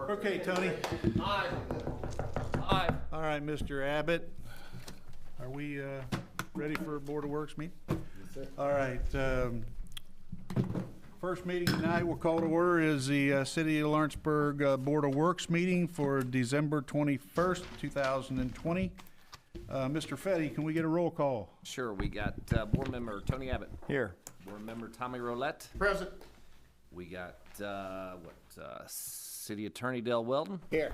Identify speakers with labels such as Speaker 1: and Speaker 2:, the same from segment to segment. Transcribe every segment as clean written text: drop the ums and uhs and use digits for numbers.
Speaker 1: Okay, Tony.
Speaker 2: Aye. Aye.
Speaker 1: All right, Mr. Abbott, are we ready for a Board of Works meeting?
Speaker 3: Yes, sir.
Speaker 1: All right. First meeting tonight we'll call to order is the City of Lawrenceburg Board of Works meeting for December 21st, 2020. Mr. Fetty, can we get a roll call?
Speaker 2: Sure, we got Board Member Tony Abbott.
Speaker 3: Here.
Speaker 2: Board Member Tommy Roulette.
Speaker 3: Present.
Speaker 2: We got, City Attorney Dale Weldon.
Speaker 3: Here.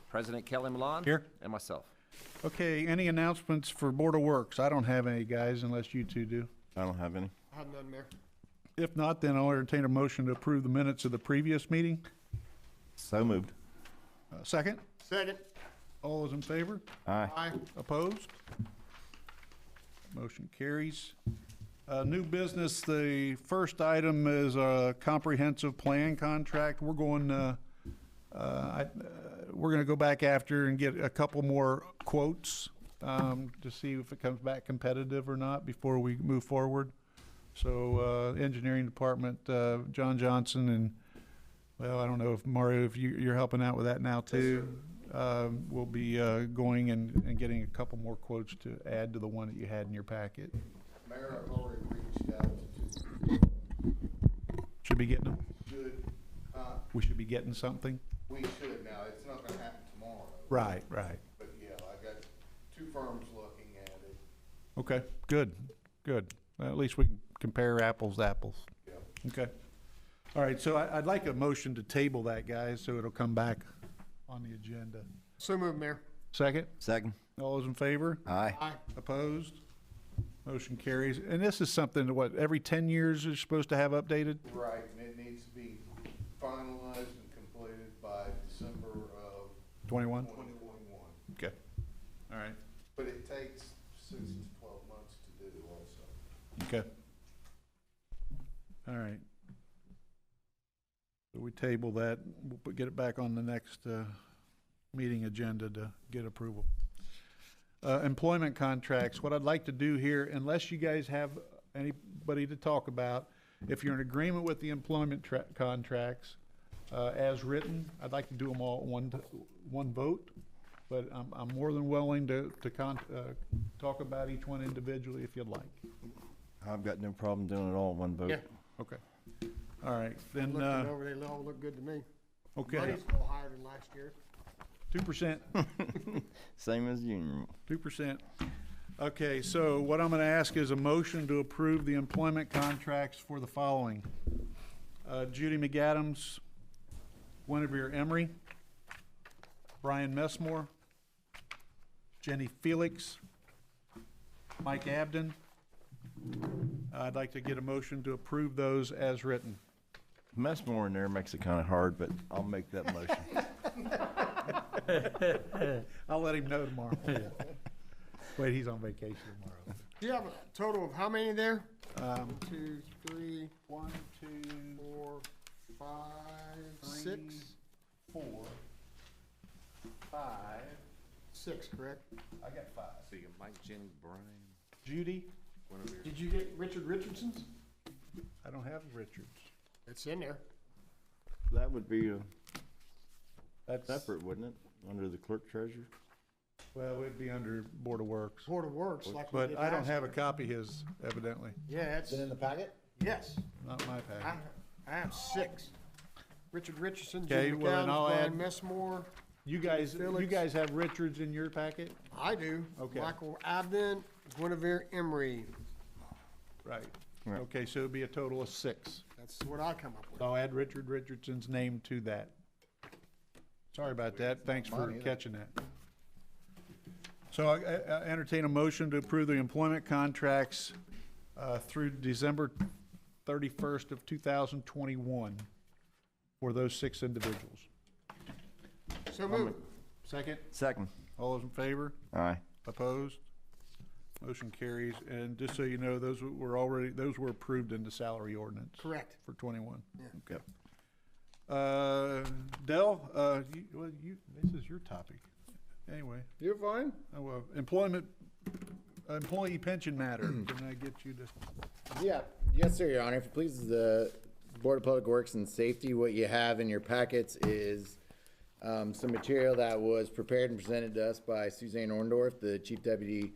Speaker 2: President Kelly Milan.
Speaker 1: Here.
Speaker 2: And myself.
Speaker 1: Okay, any announcements for Board of Works? I don't have any, guys, unless you two do.
Speaker 4: I don't have any.
Speaker 3: I have none, Mayor.
Speaker 1: If not, then I'll entertain a motion to approve the minutes of the previous meeting.
Speaker 4: So moved.
Speaker 1: Second?
Speaker 3: Second.
Speaker 1: All those in favor?
Speaker 4: Aye.
Speaker 3: Aye.
Speaker 1: Opposed? Motion carries. New business, the first item is a comprehensive plan contract. We're going to go back after and get a couple more quotes to see if it comes back competitive or not before we move forward. So engineering department, John Johnson, and, well, I don't know if Mario, if you're helping out with that now too. We'll be going and getting a couple more quotes to add to the one that you had in your packet.
Speaker 5: Mayor, I've already reached out to
Speaker 1: Should be getting them.
Speaker 5: should,
Speaker 1: We should be getting something.
Speaker 5: we should now, it's not gonna happen tomorrow.
Speaker 1: Right, right.
Speaker 5: But yeah, I got two firms looking at it.
Speaker 1: Okay, good, good. At least we can compare apples to apples.
Speaker 5: Yeah.
Speaker 1: Okay. All right, so I'd like a motion to table that, guys, so it'll come back on the agenda.
Speaker 3: So moved, Mayor.
Speaker 1: Second?
Speaker 4: Second.
Speaker 1: All those in favor?
Speaker 4: Aye.
Speaker 3: Aye.
Speaker 1: Opposed? Motion carries. And this is something that, what, every 10 years is supposed to have updated?
Speaker 5: Right, and it needs to be finalized and completed by December of
Speaker 1: 21?
Speaker 5: 2021.
Speaker 1: Okay. All right.
Speaker 5: But it takes 6 to 12 months to do also.
Speaker 1: Okay. All right. So we table that. We'll get it back on the next meeting agenda to get approval. Employment contracts. What I'd like to do here, unless you guys have anybody to talk about, if you're in agreement with the employment contracts as written, I'd like to do them all at one vote. But I'm more than willing to talk about each one individually if you'd like.
Speaker 4: I've got no problem doing it all in one vote.
Speaker 3: Yeah.
Speaker 1: Okay. All right, then,
Speaker 3: Looked it over, they all look good to me.
Speaker 1: okay,
Speaker 3: Money's a little higher than last year.
Speaker 1: 2%,
Speaker 4: Same as union.
Speaker 1: 2%. Okay, so what I'm gonna ask is a motion to approve the employment contracts for the following. Judy McAdams, Guinevere Emery, Brian Messmore, Jenny Felix, Mike Abden. I'd like to get a motion to approve those as written.
Speaker 4: Messmore in there makes it kind of hard, but I'll make that motion.
Speaker 1: I'll let him know tomorrow. Wait, he's on vacation tomorrow.
Speaker 3: Do you have a total of how many there?
Speaker 1: 1,
Speaker 3: 2, 3,
Speaker 1: 2,
Speaker 3: 4, 5,
Speaker 1: 3,
Speaker 3: 6?
Speaker 1: 4, 5.
Speaker 3: 6, correct?
Speaker 1: I got 5.
Speaker 2: So you got Mike, Jenny, Brian,
Speaker 1: Judy?
Speaker 2: Guinevere.
Speaker 3: Did you get Richard Richardson's?
Speaker 1: I don't have Richards.
Speaker 3: It's in there.
Speaker 4: That would be
Speaker 1: That's
Speaker 4: separate, wouldn't it? Under the clerk treasurer?
Speaker 1: Well, it'd be under Board of Works.
Speaker 3: Board of Works, like we
Speaker 1: But
Speaker 3: did
Speaker 1: I don't
Speaker 3: last
Speaker 1: have a
Speaker 3: year.
Speaker 1: copy of his, evidently.
Speaker 3: Yeah, it's,
Speaker 5: in the packet?
Speaker 3: yes.
Speaker 1: Not my
Speaker 3: I,
Speaker 1: package.
Speaker 3: I have 6. Richard Richardson,
Speaker 1: Okay,
Speaker 3: Jim
Speaker 1: well, then
Speaker 3: McAdams,
Speaker 1: I'll
Speaker 3: Brian
Speaker 1: add-
Speaker 3: Messmore.
Speaker 1: You guys
Speaker 3: Felix.
Speaker 1: have Richards in your packet?
Speaker 3: I do.
Speaker 1: Okay.
Speaker 3: Michael Abden, Guinevere Emery.
Speaker 1: Right.
Speaker 4: Right.
Speaker 1: Okay, so it'd be a total of 6.
Speaker 3: That's what I come up with.
Speaker 1: I'll add Richard Richardson's name to that. Sorry about that. Thanks for catching that. So I entertain a motion to approve the employment contracts through December 31st of 2021 for those 6 individuals.
Speaker 3: So moved.
Speaker 1: Second?
Speaker 4: Second.
Speaker 1: All those in favor?
Speaker 4: Aye.
Speaker 1: Opposed? Motion carries. And just so you know, those were approved in the salary ordinance.
Speaker 3: Correct.
Speaker 1: For 21.
Speaker 4: Okay.
Speaker 1: Dell, this is your topic. Anyway,
Speaker 5: You're fine.
Speaker 1: employee pension matter. Can I get you to?
Speaker 6: Yeah, yes, sir, Your Honor. If it pleases the Board of Public Works and Safety, what you have in your packets is some material that was prepared and presented to us by Suzanne Orndorff, the Chief Deputy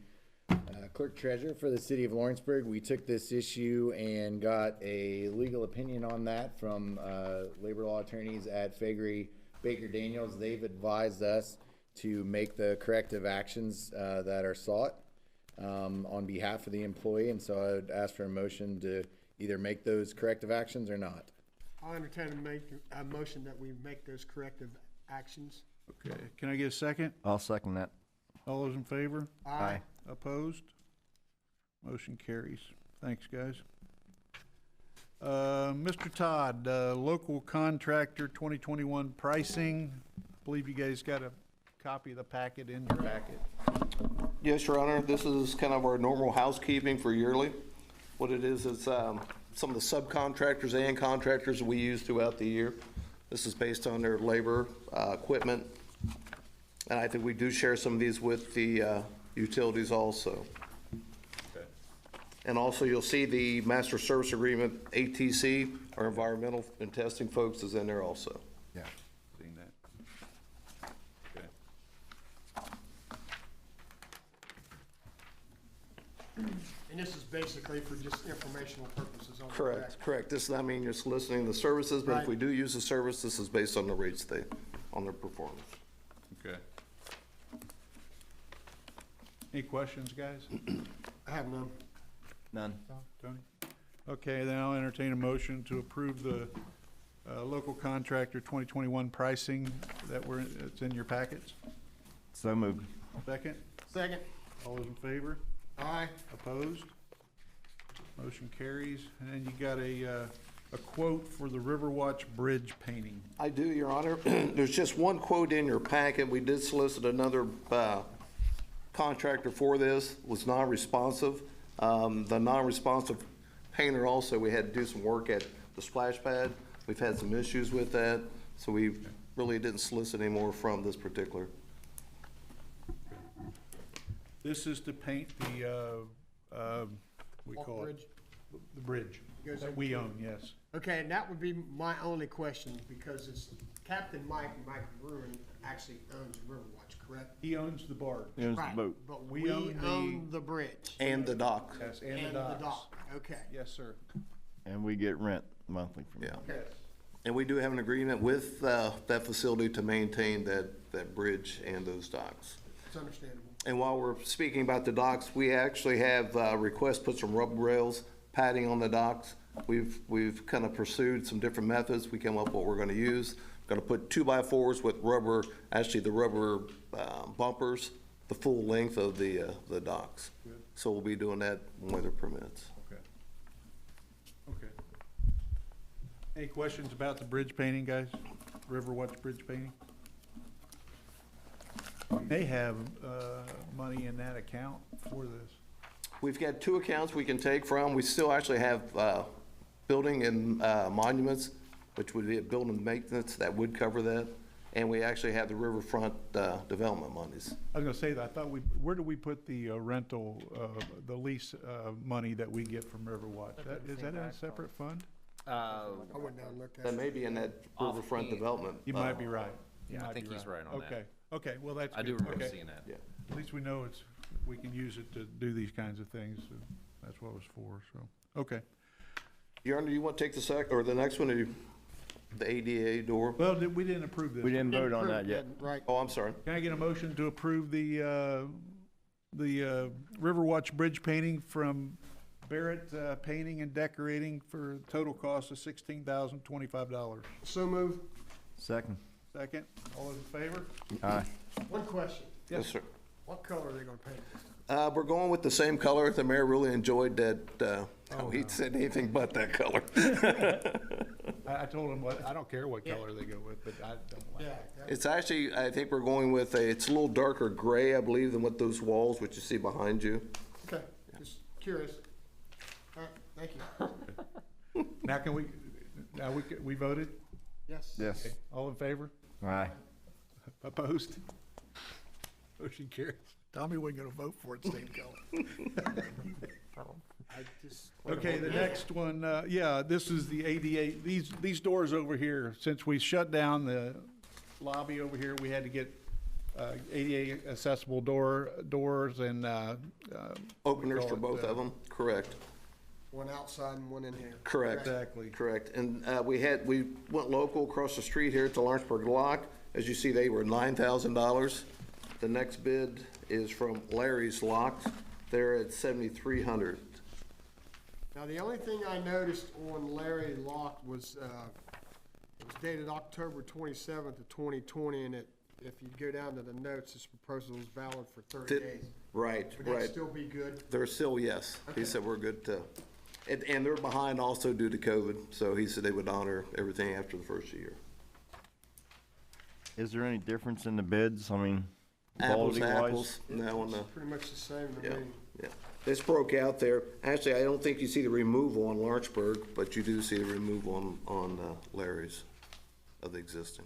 Speaker 6: Clerk Treasurer for the City of Lawrenceburg. We took this issue and got a legal opinion on that from labor law attorneys at Fagery Baker Daniels. They've advised us to make the corrective actions that are sought on behalf of the employee, and so I would ask for a motion to either make those corrective actions or not.
Speaker 3: I'll entertain a motion that we make those corrective actions.
Speaker 1: Okay, can I get a second?
Speaker 4: I'll second that.
Speaker 1: All those in favor?
Speaker 3: Aye.
Speaker 1: Opposed? Motion carries. Thanks, guys. Mr. Todd, local contractor 2021 pricing. I believe you guys got a copy of the packet in your packet.
Speaker 7: Yes, Your Honor, this is kind of our normal housekeeping for yearly. What it is some of the subcontractors and contractors we use throughout the year. This is based on their labor, equipment, and I think we do share some of these with the utilities also.
Speaker 1: Okay.
Speaker 7: And also, you'll see the master service agreement, ATC, our environmental and testing folks is in there also.
Speaker 1: Yeah. Seen that. Okay.
Speaker 3: And this is basically for just informational purposes only.
Speaker 7: Correct. This, I mean, you're soliciting the services, but if
Speaker 3: Right.
Speaker 7: we do use the service, this is based on the rates on their performance.
Speaker 1: Okay. Any questions, guys?
Speaker 3: I have none.
Speaker 4: None.
Speaker 1: Tony? Okay, then I'll entertain a motion to approve the local contractor 2021 pricing it's in your packets.
Speaker 4: So moved.
Speaker 1: Second?
Speaker 3: Second.
Speaker 1: All those in favor?
Speaker 3: Aye.
Speaker 1: Opposed? Motion carries. And then you got a quote for the Riverwatch Bridge painting.
Speaker 7: I do, Your Honor. There's just one quote in your packet. We did solicit another contractor for this, was non-responsive. The non-responsive painter also, we had to do some work at the splash pad. We've had some issues with that, so we really didn't solicit any more from this particular.
Speaker 1: This is to paint the, we
Speaker 3: Walk
Speaker 1: call it,
Speaker 3: bridge.
Speaker 1: the bridge
Speaker 3: Goes
Speaker 1: that we
Speaker 3: over
Speaker 1: own, yes.
Speaker 3: Okay, and that would be my only question, because it's Captain Mike Bruin actually owns Riverwatch, correct?
Speaker 1: He owns the barge.
Speaker 4: He owns the
Speaker 3: Right,
Speaker 4: boat.
Speaker 3: but
Speaker 1: We
Speaker 3: we
Speaker 1: own
Speaker 3: own the bridge.
Speaker 7: And the dock.
Speaker 1: Yes,
Speaker 3: And
Speaker 1: and the docks.
Speaker 3: dock, okay.
Speaker 1: Yes, sir.
Speaker 4: And we get rent monthly from
Speaker 7: Yeah.
Speaker 4: them.
Speaker 3: Okay.
Speaker 7: And we do have an agreement with that facility to maintain that bridge and those docks.
Speaker 3: It's understandable.
Speaker 7: And while we're speaking about the docks, we actually have requests to put some rubber rails, padding on the docks. We've kind of pursued some different methods. We came up with what we're gonna use. Gonna put 2x4s with rubber, actually the rubber bumpers, the full length of the docks.
Speaker 1: Good.
Speaker 7: So we'll be doing that when weather permits.
Speaker 1: Okay. Okay. Any questions about the bridge painting, guys? Riverwatch Bridge painting? They have money in that account for this.
Speaker 7: We've got two accounts we can take from. We still actually have building and monuments, which would be a building maintenance, that would cover that. And we actually have the riverfront development monies.
Speaker 1: I was gonna say that, I thought where do we put the rental, the lease money that we get from Riverwatch? Is that in a separate fund?
Speaker 3: I went down and looked at
Speaker 7: That
Speaker 3: it.
Speaker 7: may be in that riverfront
Speaker 2: Offhand.
Speaker 7: development.
Speaker 1: You might be right. You
Speaker 2: Yeah, I
Speaker 1: might
Speaker 2: think
Speaker 1: be
Speaker 2: he's right on that.
Speaker 1: Okay, okay, well, that's
Speaker 2: I do
Speaker 1: good.
Speaker 2: remember
Speaker 1: Okay.
Speaker 2: seeing that.
Speaker 7: Yeah.
Speaker 1: At least we know we can use it to do these kinds of things, so that's what it was for, so, okay.
Speaker 7: Your Honor, you want to take the next one, or the ADA door?
Speaker 1: Well, we didn't approve this.
Speaker 4: We didn't vote on that yet.
Speaker 3: Right.
Speaker 7: Oh, I'm sorry.
Speaker 1: Can I get a motion to approve the Riverwatch Bridge painting from Barrett Painting and Decorating for a total cost of $16,025?
Speaker 3: So move.
Speaker 4: Second.
Speaker 1: Second, all those in favor?
Speaker 4: Aye.
Speaker 3: One question.
Speaker 7: Yes, sir.
Speaker 3: What color are they gonna paint?
Speaker 7: We're going with the same color. The mayor really enjoyed that. He said anything but that color.
Speaker 1: I told him, I don't care what color they go with, but I don't like it.
Speaker 7: It's actually, I think we're going with it's a little darker gray, I believe, than what those walls, which you see behind you.
Speaker 3: Okay, just curious. All right, thank you.
Speaker 1: Now we voted?
Speaker 3: Yes.
Speaker 4: Yes.
Speaker 1: Okay, all in favor?
Speaker 4: Aye.
Speaker 1: Opposed? Motion carries. Tommy wasn't gonna vote for it, same color.
Speaker 3: I just.
Speaker 1: Okay, the next one, yeah, this is the ADA, these doors over here, since we shut down the lobby over here, we had to get ADA accessible doors and
Speaker 7: Openers for
Speaker 1: call it,
Speaker 7: both of them, correct.
Speaker 3: One outside and one in here.
Speaker 7: Correct.
Speaker 1: exactly.
Speaker 7: Correct, and we went local across the street here at the Lawrenceburg Lock. As you see, they were $9,000. The next bid is from Larry's Locks. They're at $7,300.
Speaker 3: Now, the only thing I noticed on Larry Lock was, it was dated October 27th of 2020, and if you go down to the notes, this proposal is valid for 30 days.
Speaker 7: Right,
Speaker 3: Would that
Speaker 7: right.
Speaker 3: still be good?
Speaker 7: They're still, yes. He said we're good to, and they're behind also due to COVID, so he said they would honor everything after the first year.
Speaker 4: Is there any difference in the bids? I mean,
Speaker 7: Apples to
Speaker 4: quality-wise?
Speaker 7: apples, no, no.
Speaker 3: Pretty much the same to
Speaker 7: Yeah,
Speaker 3: me.
Speaker 7: yeah. This broke out there. Actually, I don't think you see the removal on Lawrenceburg, but you do see the removal on Larry's of the existing.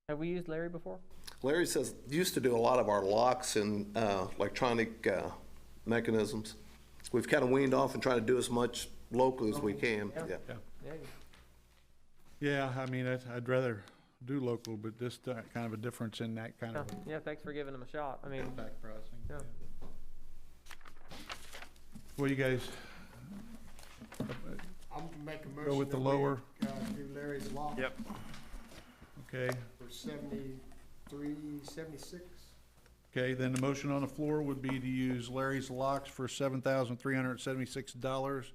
Speaker 8: Have we used Larry before?
Speaker 7: Larry says, used to do a lot of our locks and electronic mechanisms. We've kind of weaned off and try to do as much local as we can, yeah.
Speaker 8: Yeah.
Speaker 1: Yeah, I mean, I'd rather do local, but this kind of a difference in that kind of
Speaker 8: Yeah, thanks for giving him a shot. I mean,
Speaker 1: back processing.
Speaker 8: yeah.
Speaker 1: What do you guys,
Speaker 3: I'm gonna make a motion.
Speaker 1: go with the
Speaker 3: that we,
Speaker 1: lower?
Speaker 3: Do Larry's Lock.
Speaker 4: Yep.
Speaker 1: Okay,
Speaker 3: For 73, 76.
Speaker 1: okay, then the motion on the floor would be to use Larry's Locks for $7,376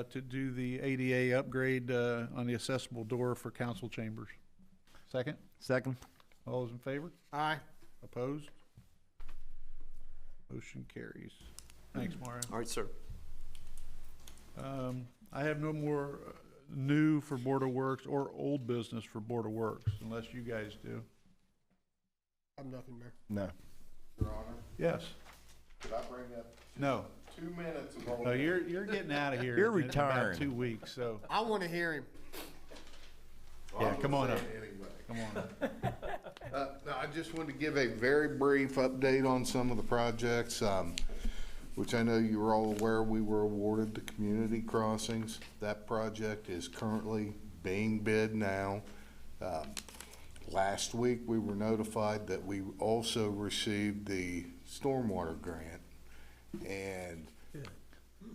Speaker 1: to do the ADA upgrade on the accessible door for council chambers. Second?
Speaker 4: Second?
Speaker 1: All those in favor?
Speaker 3: Aye.
Speaker 1: Opposed? Motion carries. Thanks, Mario.
Speaker 7: All right, sir.
Speaker 1: I have no more new for Board of Works or old business for Board of Works, unless you guys do.
Speaker 3: I'm nothing, Mayor.
Speaker 4: No.
Speaker 5: Your Honor,
Speaker 1: Yes?
Speaker 5: could I bring up
Speaker 1: No.
Speaker 5: 2 minutes of old?
Speaker 1: No, you're getting out of here.
Speaker 4: You're
Speaker 1: in about
Speaker 4: retiring.
Speaker 1: 2 weeks, so,
Speaker 3: I want to hear him.
Speaker 1: yeah, come on up.
Speaker 5: Anyway.
Speaker 1: Come on up.
Speaker 5: No, I just wanted to give a very brief update on some of the projects, which I know you were all aware we were awarded the community crossings. That project is currently being bid now. Last week, we were notified that we also received the Stormwater Grant. And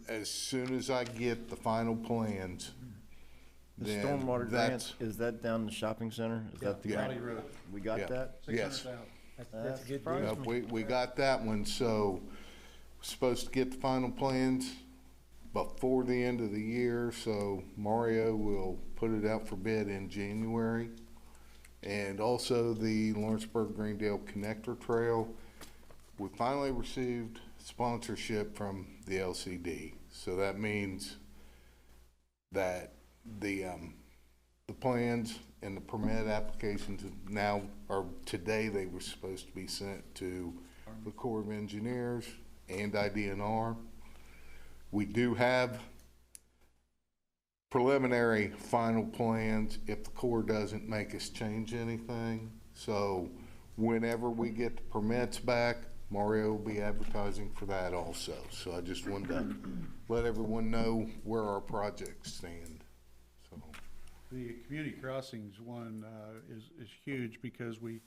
Speaker 5: as soon as I get the final plans,
Speaker 4: The
Speaker 5: then
Speaker 4: stormwater
Speaker 5: that's,
Speaker 4: grant, is that down the shopping center? Is that the
Speaker 5: Yeah.
Speaker 4: grant?
Speaker 1: Road.
Speaker 4: We got
Speaker 5: Yeah.
Speaker 4: that?
Speaker 5: yes.
Speaker 8: That's a good
Speaker 5: Yep, we got that one, so we're supposed to get the final plans before the end of the year, so Mario will put it out for bid in January. And also the Lawrenceburg Greendale Connector Trail, we finally received sponsorship from the LCD. So that means that the plans and the permit applications now, or today they were supposed to be sent to the Corps of Engineers and IDNR. We do have preliminary final plans if the Corps doesn't make us change anything. So whenever we get the permits back, Mario will be advertising for that also. So I just wanted to let everyone know where our projects stand, so.
Speaker 1: The community crossings one is huge because we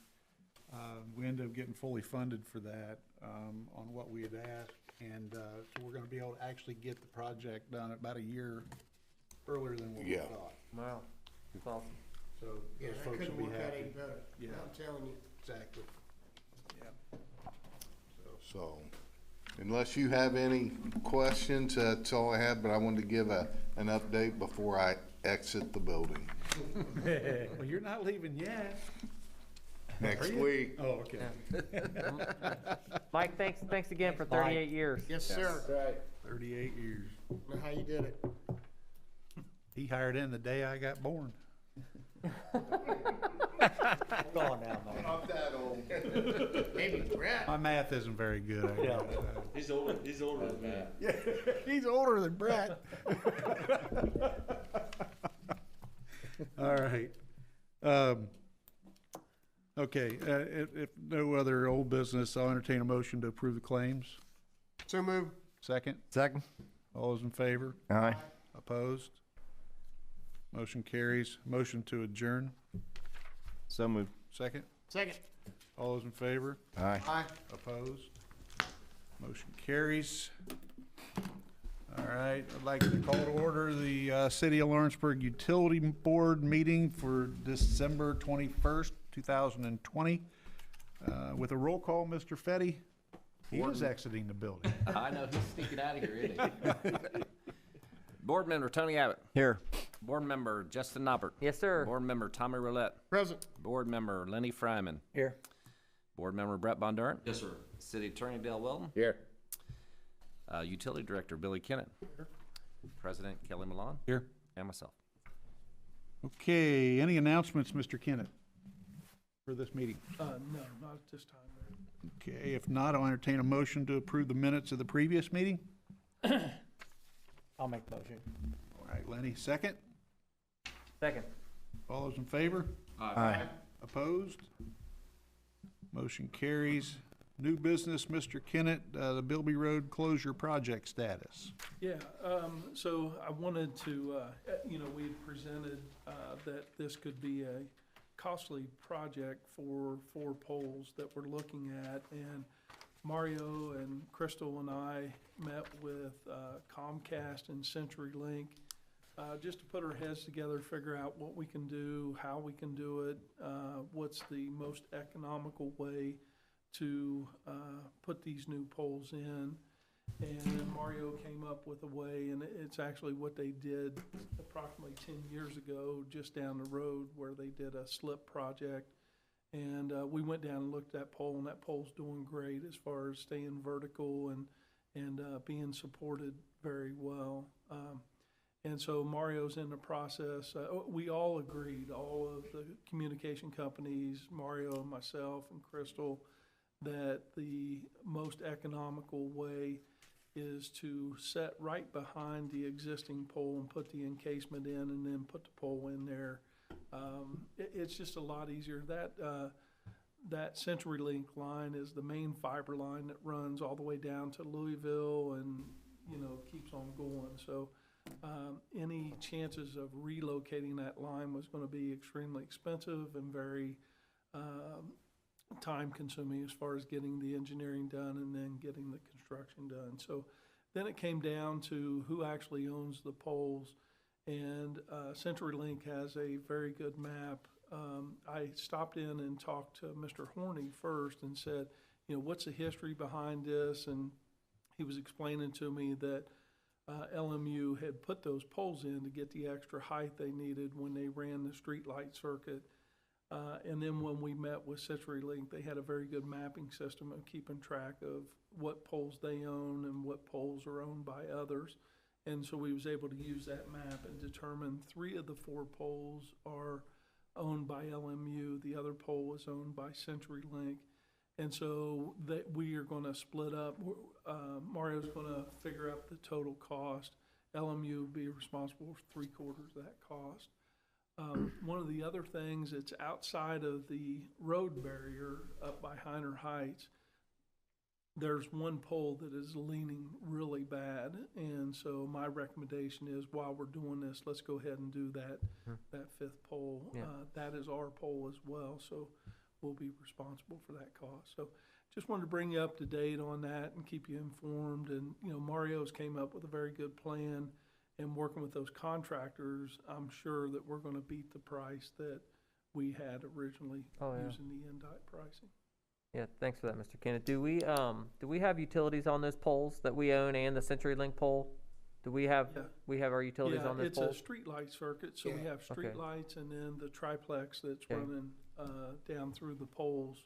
Speaker 1: ended up getting fully funded for that on what we had asked. And so we're gonna be able to actually get the project done about a year earlier than what we
Speaker 5: Yeah.
Speaker 1: thought.
Speaker 8: Wow. That's awesome.
Speaker 1: So
Speaker 3: Yeah,
Speaker 1: those
Speaker 3: that
Speaker 1: folks will
Speaker 3: couldn't
Speaker 1: be
Speaker 3: work out
Speaker 1: happy.
Speaker 3: any better.
Speaker 1: Yeah.
Speaker 3: I'm telling you.
Speaker 1: Exactly. Yeah.
Speaker 5: So, unless you have any questions, that's all I have, but I wanted to give an update before I exit the building.
Speaker 1: Well, you're not leaving yet.
Speaker 5: Next
Speaker 1: Are you?
Speaker 5: week.
Speaker 1: Oh, okay.
Speaker 8: Mike, thanks again for 38 years.
Speaker 3: Yes, sir.
Speaker 6: Right.
Speaker 1: 38 years.
Speaker 3: Know how you did it.
Speaker 1: He hired in the day I got born.
Speaker 6: Go on now, Mike.
Speaker 5: Not that old.
Speaker 3: Maybe Brad.
Speaker 1: My math isn't very good. I guess.
Speaker 9: He's older than that.
Speaker 1: Yeah, he's older than Brett. All right. Okay, if no other old business, I'll entertain a motion to approve the claims.
Speaker 3: So move.
Speaker 1: Second,
Speaker 4: Second?
Speaker 1: all those in favor?
Speaker 4: Aye.
Speaker 1: Opposed? Motion carries. Motion to adjourn.
Speaker 4: So moved.
Speaker 1: Second.
Speaker 3: Second.
Speaker 1: All those in favor?
Speaker 4: Aye.
Speaker 3: Aye.
Speaker 1: Opposed? Motion carries. All right, I'd like to call to order the City of Lawrenceburg Utility Board meeting for December 21st, 2020. With a roll call, Mr. Fetty. He is exiting the building.
Speaker 2: I know, he's sneaking out of here, isn't he? Board Member Tony Abbott.
Speaker 4: Here.
Speaker 2: Board Member Justin Noppert.
Speaker 8: Yes, sir.
Speaker 2: Board Member Tommy Roulette.
Speaker 3: Present.
Speaker 2: Board Member Lenny Fryman.
Speaker 8: Here.
Speaker 2: Board Member Brett Bondurant.
Speaker 9: Yes, sir.
Speaker 2: City Attorney Dale Weldon.
Speaker 6: Here.
Speaker 2: Utility Director Billy Kennett. President Kelly Malone.
Speaker 1: Here.
Speaker 2: And myself.
Speaker 1: Okay, any announcements, Mr. Kennett, for this meeting?
Speaker 10: No, not at this time, Mayor.
Speaker 1: Okay, if not, I'll entertain a motion to approve the minutes of the previous meeting.
Speaker 8: I'll make the motion.
Speaker 1: All right, Lenny, second.
Speaker 8: Second.
Speaker 1: All those in favor?
Speaker 4: Aye.
Speaker 1: Opposed? Motion carries. New business, Mr. Kennett, the Bilby Road closure project status.
Speaker 10: Yeah, so I wanted to, we had presented that this could be a costly project for 4 poles that we're looking at, and Mario and Crystal and I met with Comcast and CenturyLink just to put our heads together, figure out what we can do, how we can do it, what's the most economical way to put these new poles in. And then Mario came up with a way, and it's actually what they did approximately 10 years ago, just down the road, where they did a slip project. And we went down and looked at that pole, and that pole's doing great as far as staying vertical and being supported very well. And so Mario's in the process. We all agreed, all of the communication companies, Mario, myself, and Crystal, that the most economical way is to set right behind the existing pole and put the encasement in, and then put the pole in there. It's just a lot easier. That CenturyLink line is the main fiber line that runs all the way down to Louisville and, keeps on going. So any chances of relocating that line was going to be extremely expensive and very time consuming as far as getting the engineering done and then getting the construction done. So then it came down to who actually owns the poles, and CenturyLink has a very good map. I stopped in and talked to Mr. Horney first and said, what's the history behind this? And he was explaining to me that LMU had put those poles in to get the extra height they needed when they ran the street light circuit. And then when we met with CenturyLink, they had a very good mapping system of keeping track of what poles they own and what poles are owned by others. And so we was able to use that map and determine 3 of the 4 poles are owned by LMU. The other pole is owned by CenturyLink. And so that we are going to split up. Mario's going to figure out the total cost. LMU will be responsible for 3/4 of that cost. One of the other things, it's outside of the road barrier up by Heiner Heights. There's one pole that is leaning really bad, and so my recommendation is, while we're doing this, let's go ahead and do that 5th pole.
Speaker 8: Yeah.
Speaker 10: That is our pole as well, so we'll be responsible for that cost. So just wanted to bring you up to date on that and keep you informed. And Mario's came up with a very good plan. And working with those contractors, I'm sure that we're going to beat the price that we had originally using the NDOT pricing.
Speaker 8: Yeah, thanks for that, Mr. Kenneth. Do we have utilities on those poles that we own and the CenturyLink pole? Do we have our utilities on those poles?
Speaker 10: It's a street light circuit, so we have street lights and then the triplex that's running down through the poles.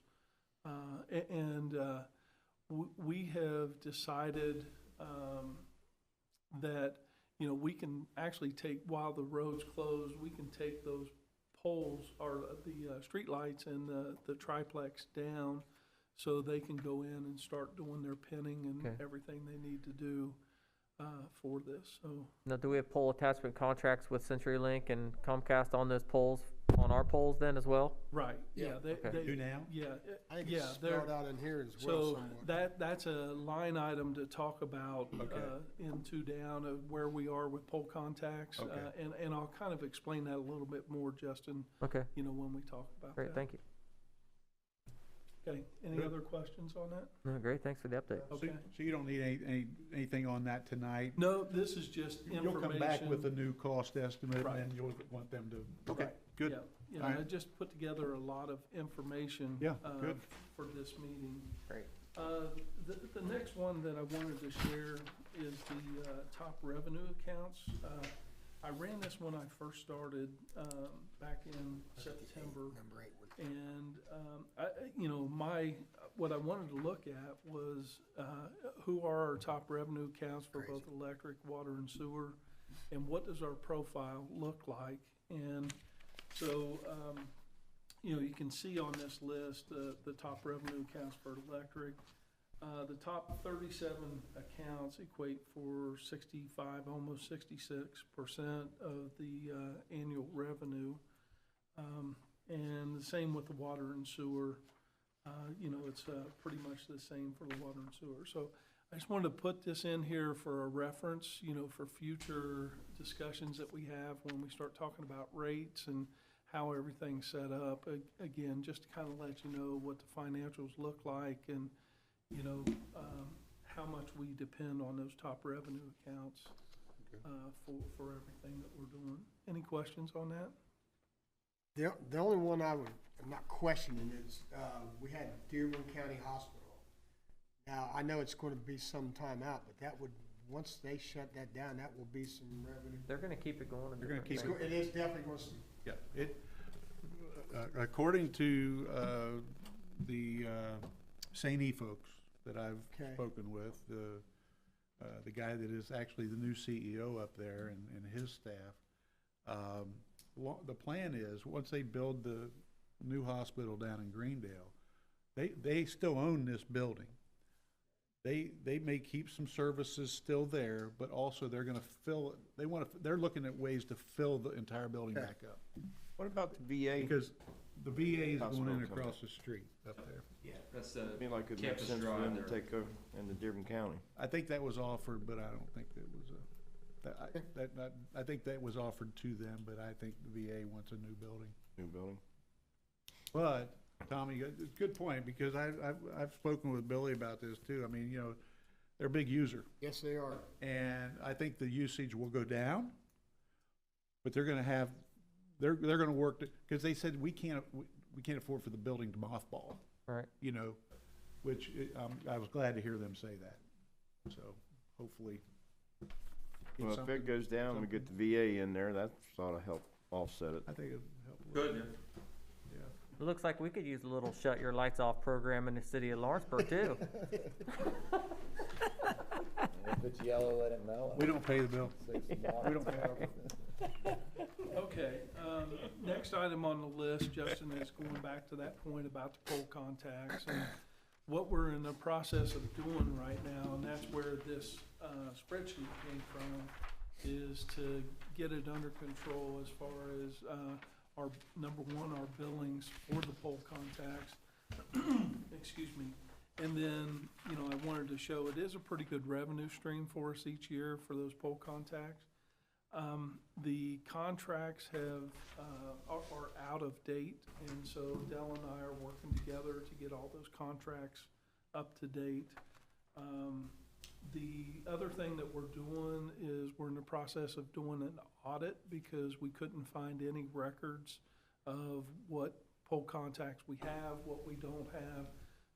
Speaker 10: We have decided that we can actually take, while the road's closed, we can take those poles or the street lights and the triplex down so they can go in and start doing their pinning and everything they need to do for this. So
Speaker 8: now, do we have pole attachment contracts with CenturyLink and Comcast on those poles on our poles then as well?
Speaker 10: Right, yeah, they,
Speaker 8: Okay.
Speaker 10: they,
Speaker 1: Do now?
Speaker 10: yeah,
Speaker 3: I think
Speaker 10: yeah,
Speaker 3: it's
Speaker 10: they're,
Speaker 3: spelled out in here as well
Speaker 10: so
Speaker 3: somewhat.
Speaker 10: that's a line item to talk about, in two down of where we are with pole contacts.
Speaker 1: Okay.
Speaker 10: And I'll kind of explain that a little bit more, Justin,
Speaker 8: Okay,
Speaker 10: you know, when we talk about that.
Speaker 8: great, thank you.
Speaker 10: Okay, any
Speaker 1: Good.
Speaker 10: other questions on that?
Speaker 8: No, great, thanks for the update.
Speaker 10: Okay.
Speaker 1: So you don't need anything on that tonight?
Speaker 10: No, this is just information.
Speaker 1: You'll come back with a new cost estimate,
Speaker 10: Right.
Speaker 1: and you'll want them to, okay,
Speaker 10: Right,
Speaker 1: good.
Speaker 10: Yeah, yeah,
Speaker 1: All right.
Speaker 10: I just put together a lot of information.
Speaker 1: Yeah, good.
Speaker 10: For this meeting.
Speaker 8: Great.
Speaker 10: The next one that I wanted to share is the top revenue accounts. I ran this when I first started, back in September.
Speaker 3: Number 8 one.
Speaker 10: And, you know, what I wanted to look at was, who are our top revenue accounts for both electric, water, and sewer? And what does our profile look like? And so, you know, you can see on this list, the top revenue accounts for electric. The top 37 accounts equate for 65, almost 66% of the annual revenue. And the same with the water and sewer. You know, it's pretty much the same for the water and sewer. So I just wanted to put this in here for a reference, you know, for future discussions that we have when we start talking about rates and how everything's set up. Again, just to kind of let you know what the financials look like and, you know, how much we depend on those top revenue accounts for everything that we're doing. Any questions on that?
Speaker 3: The only one I'm not questioning is, we had Dearborn County Hospital. Now, I know it's going to be some time out, but that would, once they shut that down, that will be some revenue.
Speaker 8: They're gonna keep it going.
Speaker 1: They're gonna keep
Speaker 3: It is definitely going to,
Speaker 1: Yeah, according to the St. E folks that I've
Speaker 3: Okay.
Speaker 1: spoken with, the guy that is actually the new CEO up there and his staff, the plan is, once they build the new hospital down in Greendale, they still own this building. They may keep some services still there, but also they're gonna fill it, they're looking at ways to fill the entire building
Speaker 3: Okay.
Speaker 1: back up.
Speaker 4: What about the VA?
Speaker 1: Because the VA is going in
Speaker 4: Hospital coming
Speaker 1: across the street up there.
Speaker 2: That's
Speaker 4: I mean, like, it makes
Speaker 2: Campus
Speaker 4: sense for
Speaker 2: Drive
Speaker 4: them to
Speaker 2: there.
Speaker 4: take over in the Dearborn County.
Speaker 1: I think that was offered, but I don't think that was I think that was offered to them, but I think the VA wants a new building.
Speaker 4: New building.
Speaker 1: But, Tommy, good point, because I've spoken with Billy about this too. I mean, you know, they're a big user,
Speaker 3: yes, they are.
Speaker 1: and I think the usage will go down, but they're gonna work, because they said we can't afford for the building to mothball,
Speaker 8: Right.
Speaker 1: you know, which, I was glad to hear them say that, so hopefully. get
Speaker 4: Well, if
Speaker 1: something-
Speaker 4: it goes down, we get the VA in there, that ought to help offset it.
Speaker 1: I think it'll help a little.
Speaker 2: Good.
Speaker 1: Yeah.
Speaker 8: It looks like we could use a little shut your lights off program in the city of Lawrenceburg too.
Speaker 6: If it's yellow, let it mellow.
Speaker 1: We don't pay the bill.
Speaker 6: Save some
Speaker 1: We
Speaker 6: water.
Speaker 1: don't pay.
Speaker 10: Okay, next item on the list, Justin, is going back to that point about the pole contacts. And what we're in the process of doing right now, and that's where this spreadsheet came from, is to get it under control as far as our, number one, our billings for the pole contacts. Excuse me. And then, you know, I wanted to show it is a pretty good revenue stream for us each year for those pole contacts. The contracts are out of date, and so Dell and I are working together to get all those contracts up to date. The other thing that we're doing is we're in the process of doing an audit because we couldn't find any records of what pole contacts we have, what we don't have.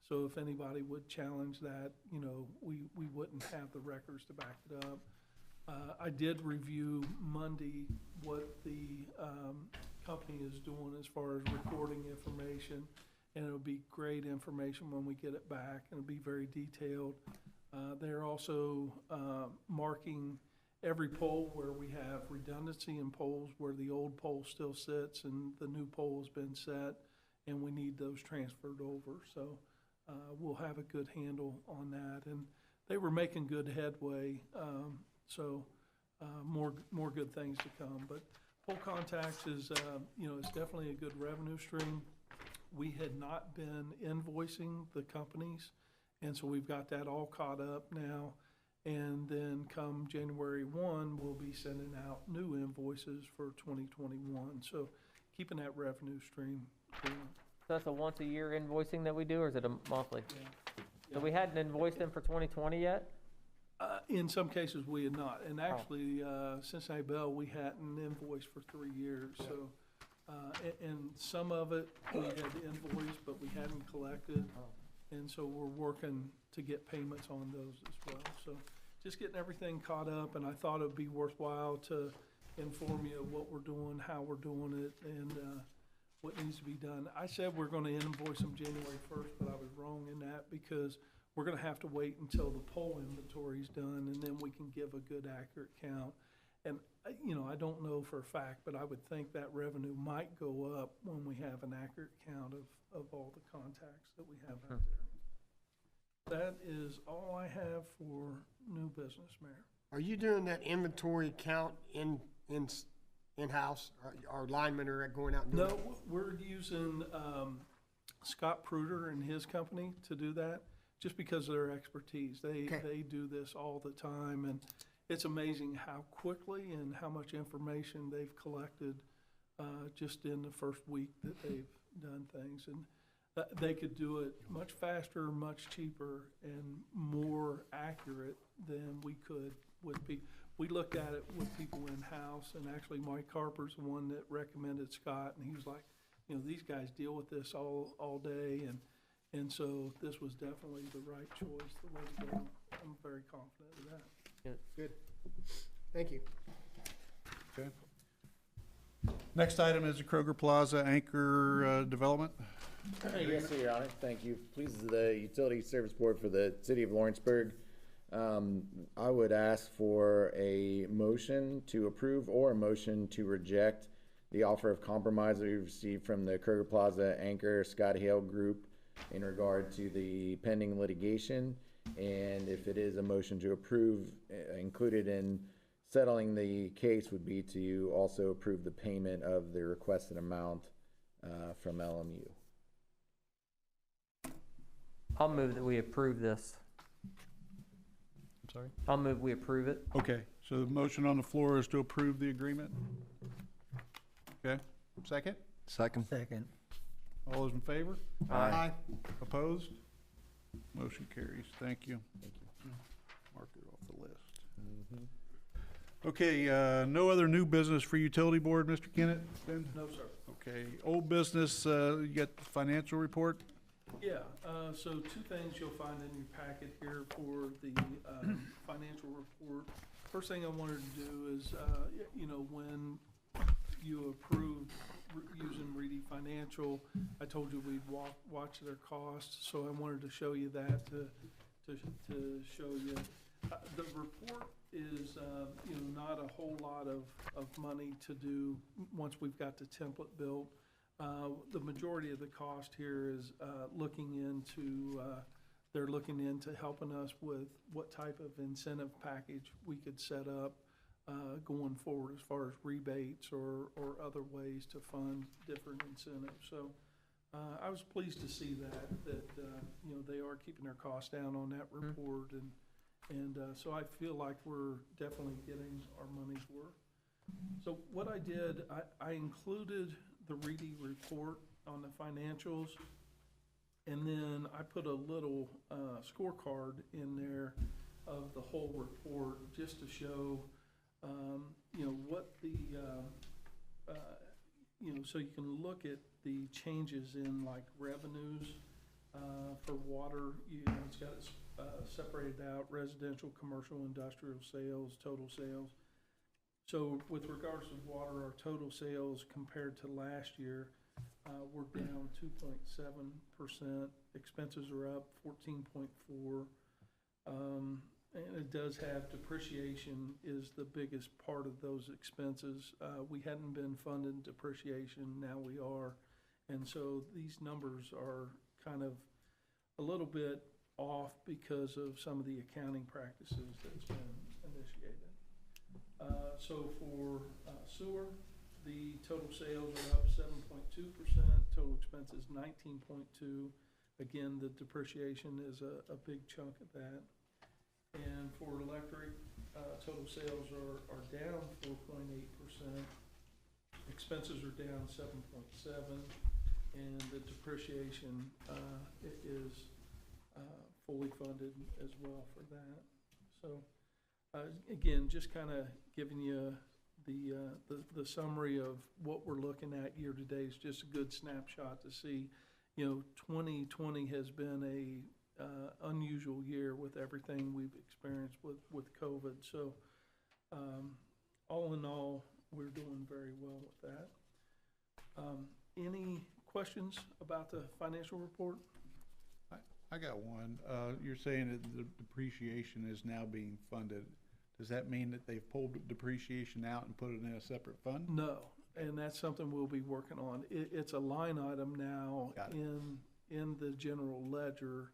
Speaker 10: So if anybody would challenge that, you know, we wouldn't have the records to back it up. I did review Monday what the company is doing as far as recording information, and it'll be great information when we get it back, and it'll be very detailed. They're also marking every pole where we have redundancy in poles, where the old pole still sits and the new pole has been set, and we need those transferred over. So we'll have a good handle on that. And they were making good headway. So more good things to come. But Pole contacts is, you know, it's definitely a good revenue stream. We had not been invoicing the companies, and so we've got that all caught up now. And then come January 1, we'll be sending out new invoices for 2021. So keeping that revenue stream going.
Speaker 8: So that's a once a year invoicing that we do, or is it a monthly?
Speaker 10: Yeah.
Speaker 8: So we hadn't invoiced them for 2020 yet?
Speaker 10: In some cases, we had not. And actually, Cincinnati Bell, we hadn't invoiced for 3 years. So, and some of it we had invoiced, but we hadn't collected. And so we're working to get payments on those as well. So just getting everything caught up, and I thought it'd be worthwhile to inform you of what we're doing, how we're doing it, and what needs to be done. I said we're gonna invoice them January 1st, but I was wrong in that because we're gonna have to wait until the pole inventory's done, and then we can give a good, accurate count. And, you know, I don't know for a fact, but I would think that revenue might go up when we have an accurate count of all the contacts that we have out there. That is all I have for new business, Mayor.
Speaker 3: Are you doing that inventory count in-house? Our linemen are going out and doing
Speaker 10: No,
Speaker 3: that?
Speaker 10: we're using Scott Pruder and his company to do that, just because of their expertise. They do this all the time, and it's amazing how quickly and how much information they've collected just in the first week that they've done things. And they could do it much faster, much cheaper, and more accurate than we could with people. We looked at it with people in-house, and actually Mike Harper's the one that recommended Scott, and he was like, you know, these guys deal with this all day, and so this was definitely the right choice, the way to go. I'm very confident of that.
Speaker 3: Good. Thank you.
Speaker 1: Okay. Next item is the Kroger Plaza Anchor Development.
Speaker 6: Yes, sir, Your Honor. Thank you. Please, the Utility Service Board for the City of Lawrenceburg. I would ask for a motion to approve or a motion to reject the offer of compromise that we received from the Kroger Plaza Anchor Scott Hale Group in regard to the pending litigation. And if it is a motion to approve, included in settling the case would be to also approve the payment of the requested amount from LMU.
Speaker 8: I'll move that we approve this.
Speaker 1: I'm sorry?
Speaker 8: I'll move we approve it.
Speaker 1: Okay, so the motion on the floor is to approve the agreement? Okay, second?
Speaker 4: Second.
Speaker 11: Second.
Speaker 1: All those in favor?
Speaker 3: Aye.
Speaker 1: Opposed? Motion carries. Thank you. Thank you. Mark it off the list. Okay, no other new business for Utility Board, Mr. Kennett? Then?
Speaker 10: No, sir.
Speaker 1: Okay, old business, you got the financial report?
Speaker 10: Yeah, so two things you'll find in your packet here for the financial report. First thing I wanted to do is, you know, when you approved using Reedy Financial, I told you we'd watch their costs, so I wanted to show you that to show you. The report is, you know, not a whole lot of money to do once we've got the template built. The majority of the cost here is they're looking into helping us with what type of incentive package we could set up going forward as far as rebates or other ways to fund different incentives. So I was pleased to see that you know, they are keeping their costs down on that report, and so I feel like we're definitely getting our money's worth. So what I did, I included the Reedy report on the financials, and then I put a little scorecard in there of the whole report just to show, you know, what the, you know, so you can look at the changes in like revenues for water. You know, it's got it separated out: residential, commercial, industrial sales, total sales. So with regards to water, our total sales compared to last year, we're down 2.7%. Expenses are up 14.4%. And it does have depreciation is the biggest part of those expenses. We hadn't been funding depreciation, now we are. And so these numbers are kind of a little bit off because of some of the accounting practices that's been initiated. So for sewer, the total sales are up 7.2%, total expenses 19.2. Again, the depreciation is a big chunk of that. And for electric, total sales are down 4.8%. Expenses are down 7.7, and the depreciation is fully funded as well for that. So, again, just kind of giving you the summary of what we're looking at year to date is just a good snapshot to see. 2020 has been a unusual year with everything we've experienced with COVID. So, all in all, we're doing very well with that. Any questions about the financial report?
Speaker 1: I got one. You're saying that the depreciation is now being funded. Does that mean that they've pulled depreciation out and put it in a separate fund?
Speaker 10: No, and that's something we'll be working on. It's a line item now in the general ledger,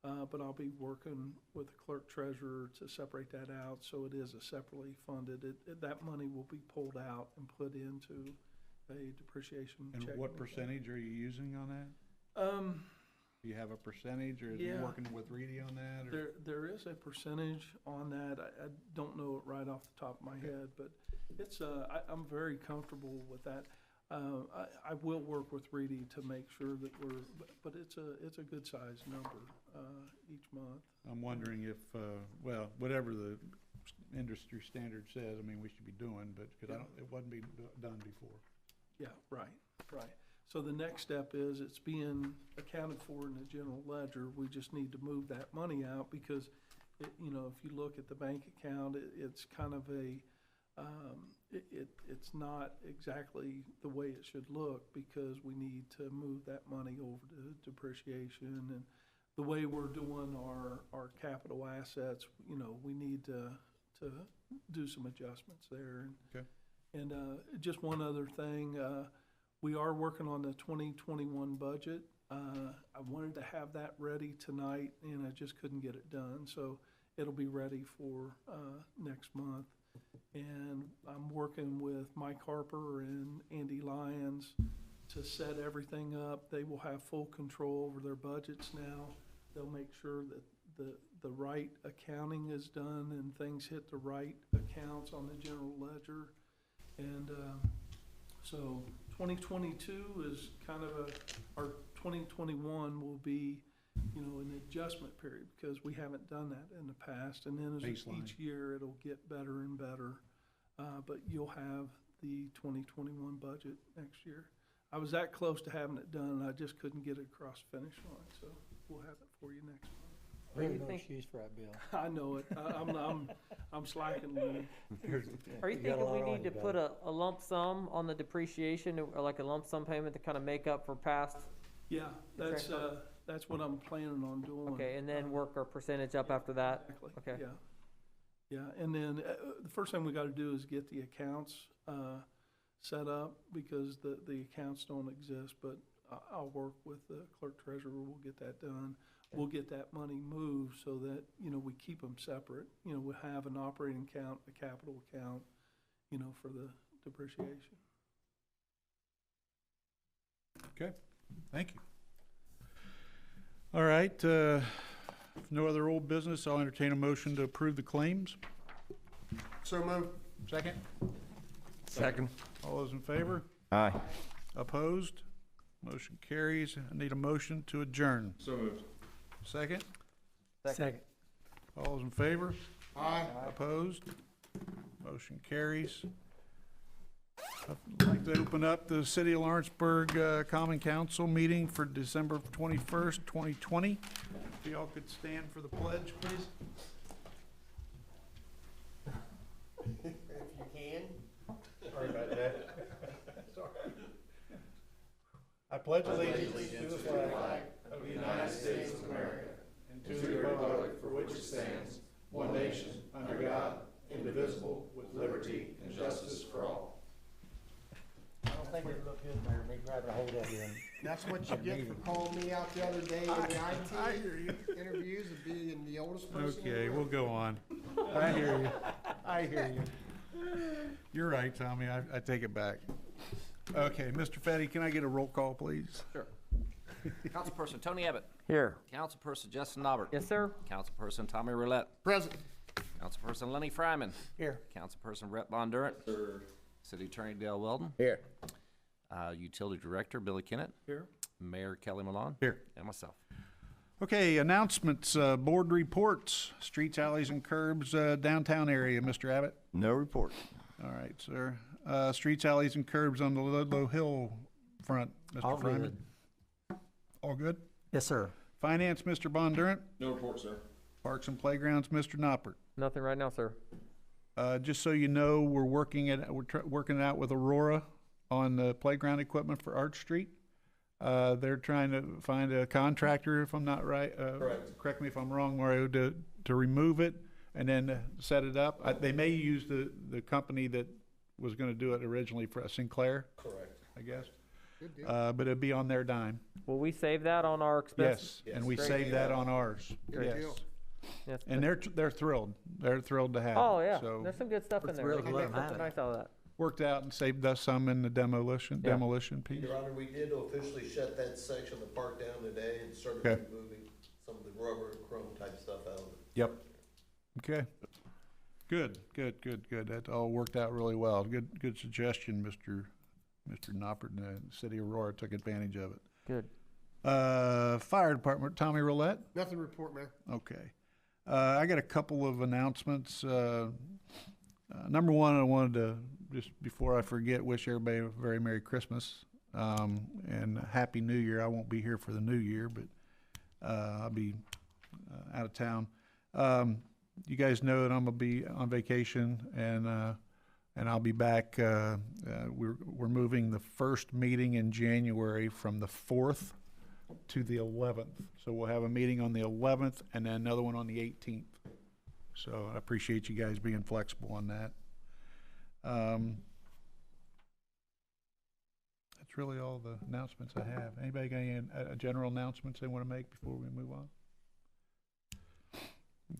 Speaker 10: but I'll be working with the clerk treasurer to separate that out, so it is a separately funded. That money will be pulled out and put into a depreciation check.
Speaker 1: And what percentage are you using on that? Do you have a percentage, or are you working with Reedy on that? Or?
Speaker 10: There is a percentage on that. I don't know it right off the top of my head, but it's I'm very comfortable with that. I will work with Reedy to make sure that but it's a good sized number each month.
Speaker 1: I'm wondering if well, whatever the industry standard says, I mean, we should be doing, but because it wasn't being done before. Yeah, right. So the next step is it's being accounted for in the general ledger. We just need to move that money out because, if you look at the bank account, it's kind of it's not exactly the way it should look because we need to move that money over to depreciation. And the way we're doing our capital assets, we need to do some adjustments there. Okay.
Speaker 10: And just one other thing, we are working on the 2021 budget. I wanted to have that ready tonight, and I just couldn't get it done. So it'll be ready for next month. And I'm working with Mike Harper and Andy Lyons to set everything up. They will have full control over their budgets now. They'll make sure that the right accounting is done and things hit the right accounts on the general ledger. And so 2022 is kind of our 2021, will be, an adjustment period because we haven't done that in the past. And then as each year, it'll get better and better. But you'll have the 2021 budget next year. I was that close to having it done, and I just couldn't get it across the finish line. So we'll have it for you next month.
Speaker 11: Really no excuse for that, Bill.
Speaker 10: I know it. I'm slacking.
Speaker 8: Are you thinking we need to put a lump sum on the depreciation, or like a lump sum payment to kind of make up for past?
Speaker 10: Yeah, that's what I'm planning on doing.
Speaker 8: Okay, and then work our percentage up after that?
Speaker 10: Exactly.
Speaker 8: Okay.
Speaker 10: Yeah, and then the first thing we got to do is get the accounts set up because the accounts don't exist, but I'll work with the clerk treasurer. We'll get that done. We'll get that money moved so that, we keep them separate. We'll have an operating account, a capital account, for the depreciation.
Speaker 1: Okay, thank you. All right, if no other old business, I'll entertain a motion to approve the claims.
Speaker 3: So moved.
Speaker 1: Second.
Speaker 2: Second.
Speaker 1: All those in favor?
Speaker 4: Aye.
Speaker 1: Opposed? Motion carries. I need a motion to adjourn.
Speaker 9: So moved.
Speaker 1: Second.
Speaker 11: Second.
Speaker 1: All those in favor?
Speaker 3: Aye.
Speaker 1: Opposed? Motion carries. I'd like to open up the City of Lawrenceburg Common Council meeting for December 21st, 2020. If y'all could stand for the pledge, please.
Speaker 3: If you can.
Speaker 1: Sorry about that. Sorry. I pledge allegiance to the flag of the United States of America and to the republic for which it stands, one nation, under God, indivisible, with liberty and justice for all.
Speaker 11: I don't think it looked good, Mayor, me grabbing a hold of you.
Speaker 3: That's what you get for calling me out the other day in the IT interviews of being the oldest person.
Speaker 1: Okay, we'll go on. I hear you. You're right, Tommy, I take it back. Okay, Mr. Fetty, can I get a roll call, please?
Speaker 2: Sure. Councilperson Tony Abbott.
Speaker 8: Here.
Speaker 2: Councilperson Justin Norbert.
Speaker 8: Yes, sir.
Speaker 2: Councilperson Tommy Roulette.
Speaker 3: Present.
Speaker 2: Councilperson Lenny Fryman.
Speaker 11: Here.
Speaker 2: Councilperson Rhett Bondurant. City Attorney Dale Weldon.
Speaker 6: Here.
Speaker 2: Utility Director Billy Kennett.
Speaker 10: Here.
Speaker 2: Mayor Kelly Malone.
Speaker 1: Here.
Speaker 2: And myself.
Speaker 1: Okay, announcements, board reports, streets, alleys, and curbs, downtown area, Mr. Abbott.
Speaker 4: No report.
Speaker 1: All right, sir. Streets, alleys, and curbs on the Ludlow Hill front, Mr.
Speaker 11: All
Speaker 1: Fryman.
Speaker 11: good.
Speaker 1: All good?
Speaker 11: Yes, sir.
Speaker 1: Finance, Mr. Bondurant.
Speaker 9: No report, sir.
Speaker 1: Parks and Playgrounds, Mr. Noppert.
Speaker 8: Nothing right now, sir.
Speaker 1: Just so you know, we're working it out with Aurora on the playground equipment for Arch Street. They're trying to find a contractor, if I'm not right. Correct me if I'm wrong, Mario, to remove it and then set it up. They may use the company that was going to do it originally for Sinclair.
Speaker 9: Correct.
Speaker 1: I guess. But it'd be on their dime.
Speaker 8: Will we save that on our expenses?
Speaker 1: Yes, and we
Speaker 8: Great.
Speaker 1: save that on ours.
Speaker 3: Good
Speaker 1: Yes.
Speaker 3: deal.
Speaker 8: Yes.
Speaker 1: And they're thrilled. They're thrilled to have it.
Speaker 8: Oh, yeah.
Speaker 1: So
Speaker 8: There's some good stuff in there.
Speaker 11: thrilled
Speaker 8: We
Speaker 11: to
Speaker 8: can
Speaker 11: let
Speaker 8: make
Speaker 11: 'em have
Speaker 8: something
Speaker 11: it.
Speaker 8: nice out of that.
Speaker 1: worked out and saved us some in the demolition piece.
Speaker 12: Your Honor, we did officially shut that section of the park down today and started
Speaker 1: Okay.
Speaker 12: removing some of the rubber and chrome type stuff out of it.
Speaker 1: Yep. Okay. Good. That all worked out really well. Good suggestion, Mr. Noppert, and the city of Aurora took advantage of it.
Speaker 8: Good.
Speaker 1: Fire department, Tommy Roulette.
Speaker 3: Nothing to report, Mayor.
Speaker 1: Okay. I got a couple of announcements. Number one, I wanted to, just before I forget, wish everybody a very Merry Christmas, and a Happy New Year. I won't be here for the New Year, but, I'll be, out of town. You guys know that I'm gonna be on vacation, and I'll be back, we're moving the first meeting in January from the 4th to the 11th. So we'll have a meeting on the 11th and then another one on the 18th. So I appreciate you guys being flexible on that. That's really all the announcements I have. Anybody got any general announcements they want to make before we move on?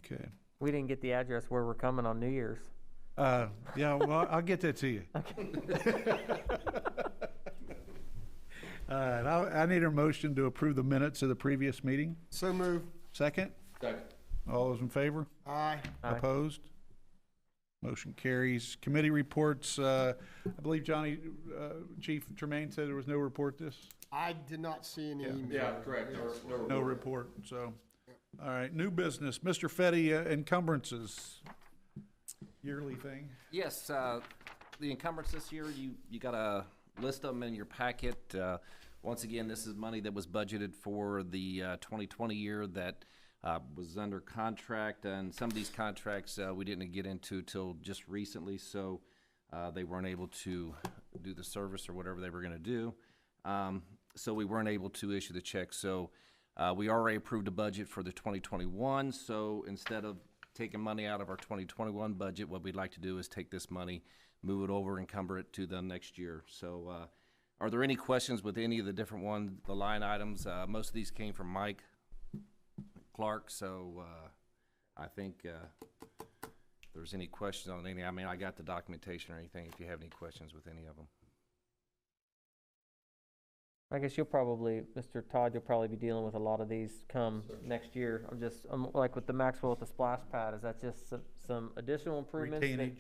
Speaker 1: Okay.
Speaker 8: We didn't get the address where we're coming on New Year's.
Speaker 1: Yeah, well, I'll get that to you. All right, I need a motion to approve the minutes of the previous meeting.
Speaker 3: So move.
Speaker 1: Second?
Speaker 9: Second.
Speaker 1: All those in favor?
Speaker 3: Aye.
Speaker 8: Aye.
Speaker 1: Opposed? Motion carries. Committee reports, I believe Chief Tremaine said there was no report this?
Speaker 3: I did not see any email.
Speaker 9: Yeah, correct.
Speaker 1: No report, so. All right, new business. Mr. Fetty, encumbrances, yearly thing.
Speaker 2: Yes, the encumbrance this year, you got a list of them in your packet. Once again, this is money that was budgeted for the 2020 year that was under contract, and some of these contracts we didn't get into till just recently, so they weren't able to do the service or whatever they were going to do. So we weren't able to issue the check. So we already approved a budget for the 2021, so instead of taking money out of our 2021 budget, what we'd like to do is take this money, move it over, encumber it to the next year. So are there any questions with any of the different the line items? Most of these came from Mike Clark, so I think if there's any questions on any, I mean, I got the documentation or anything, if you have any questions with any of them.
Speaker 8: I guess Mr. Todd, you'll probably be dealing with a lot of these come next year. I'm like with the Maxwell with the splash pad, is that just some additional improvements?
Speaker 1: Retainage.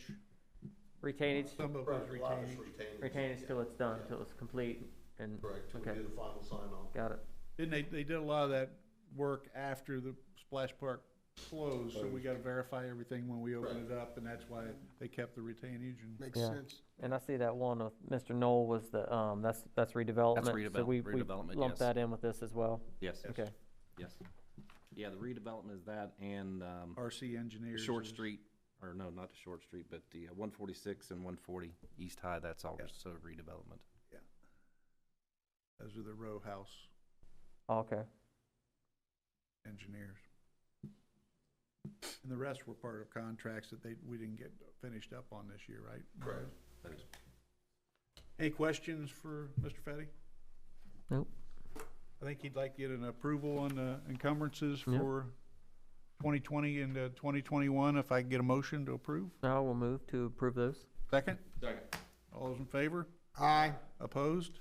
Speaker 8: Retainage?
Speaker 1: Some of
Speaker 12: Correct,
Speaker 1: it's
Speaker 12: a lot of
Speaker 1: retainage.
Speaker 12: it's
Speaker 8: Retainage till it's done, till it's complete and,
Speaker 12: Correct, till we
Speaker 8: okay,
Speaker 12: do the final sign off.
Speaker 8: got it.
Speaker 1: Didn't they did a lot of that work after the splash park closed, so we gotta verify everything when we open it up, and that's why they kept the retainage and.
Speaker 3: Makes
Speaker 8: Yeah.
Speaker 3: sense.
Speaker 8: And I see that one with Mr. Knoll was the, that's redevelopment. So we
Speaker 2: redevelopment,
Speaker 8: lumped
Speaker 2: yes.
Speaker 8: that in with this as well.
Speaker 2: Yes.
Speaker 8: Okay.
Speaker 2: Yes. Yeah, the redevelopment is that, and
Speaker 1: RC engineers.
Speaker 2: Short
Speaker 1: is-
Speaker 2: Street, or no, not the Short Street, but the 146 and 140 East High, that's all
Speaker 1: Yeah.
Speaker 2: sort of redevelopment.
Speaker 1: Those are the row house
Speaker 8: Oh, okay.
Speaker 1: engineers. And the rest were part of contracts that we didn't get finished up on this year, right?
Speaker 12: Correct.
Speaker 1: Any questions for Mr. Fetty?
Speaker 8: Nope.
Speaker 1: I think he'd like to get an approval on the encumbrances
Speaker 8: Yep.
Speaker 1: for 2020 and 2021, if I can get a motion to approve.
Speaker 8: Now we'll move to approve those.
Speaker 1: Second?
Speaker 9: Second.
Speaker 1: All those in favor?
Speaker 3: Aye.
Speaker 1: Opposed?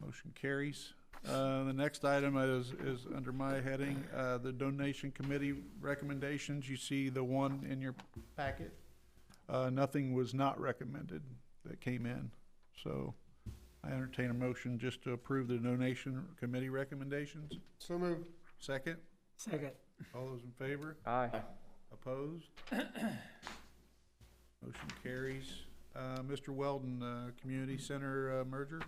Speaker 1: Motion carries. The next item is under my heading, the donation committee recommendations. You see the one in your packet. Nothing was not recommended that came in. So I entertain a motion just to approve the donation committee recommendations.
Speaker 3: So moved.
Speaker 1: Second?
Speaker 11: Second.
Speaker 1: All those in favor?
Speaker 8: Aye.
Speaker 1: Opposed? Motion carries. Mr. Weldon, Community Center merger?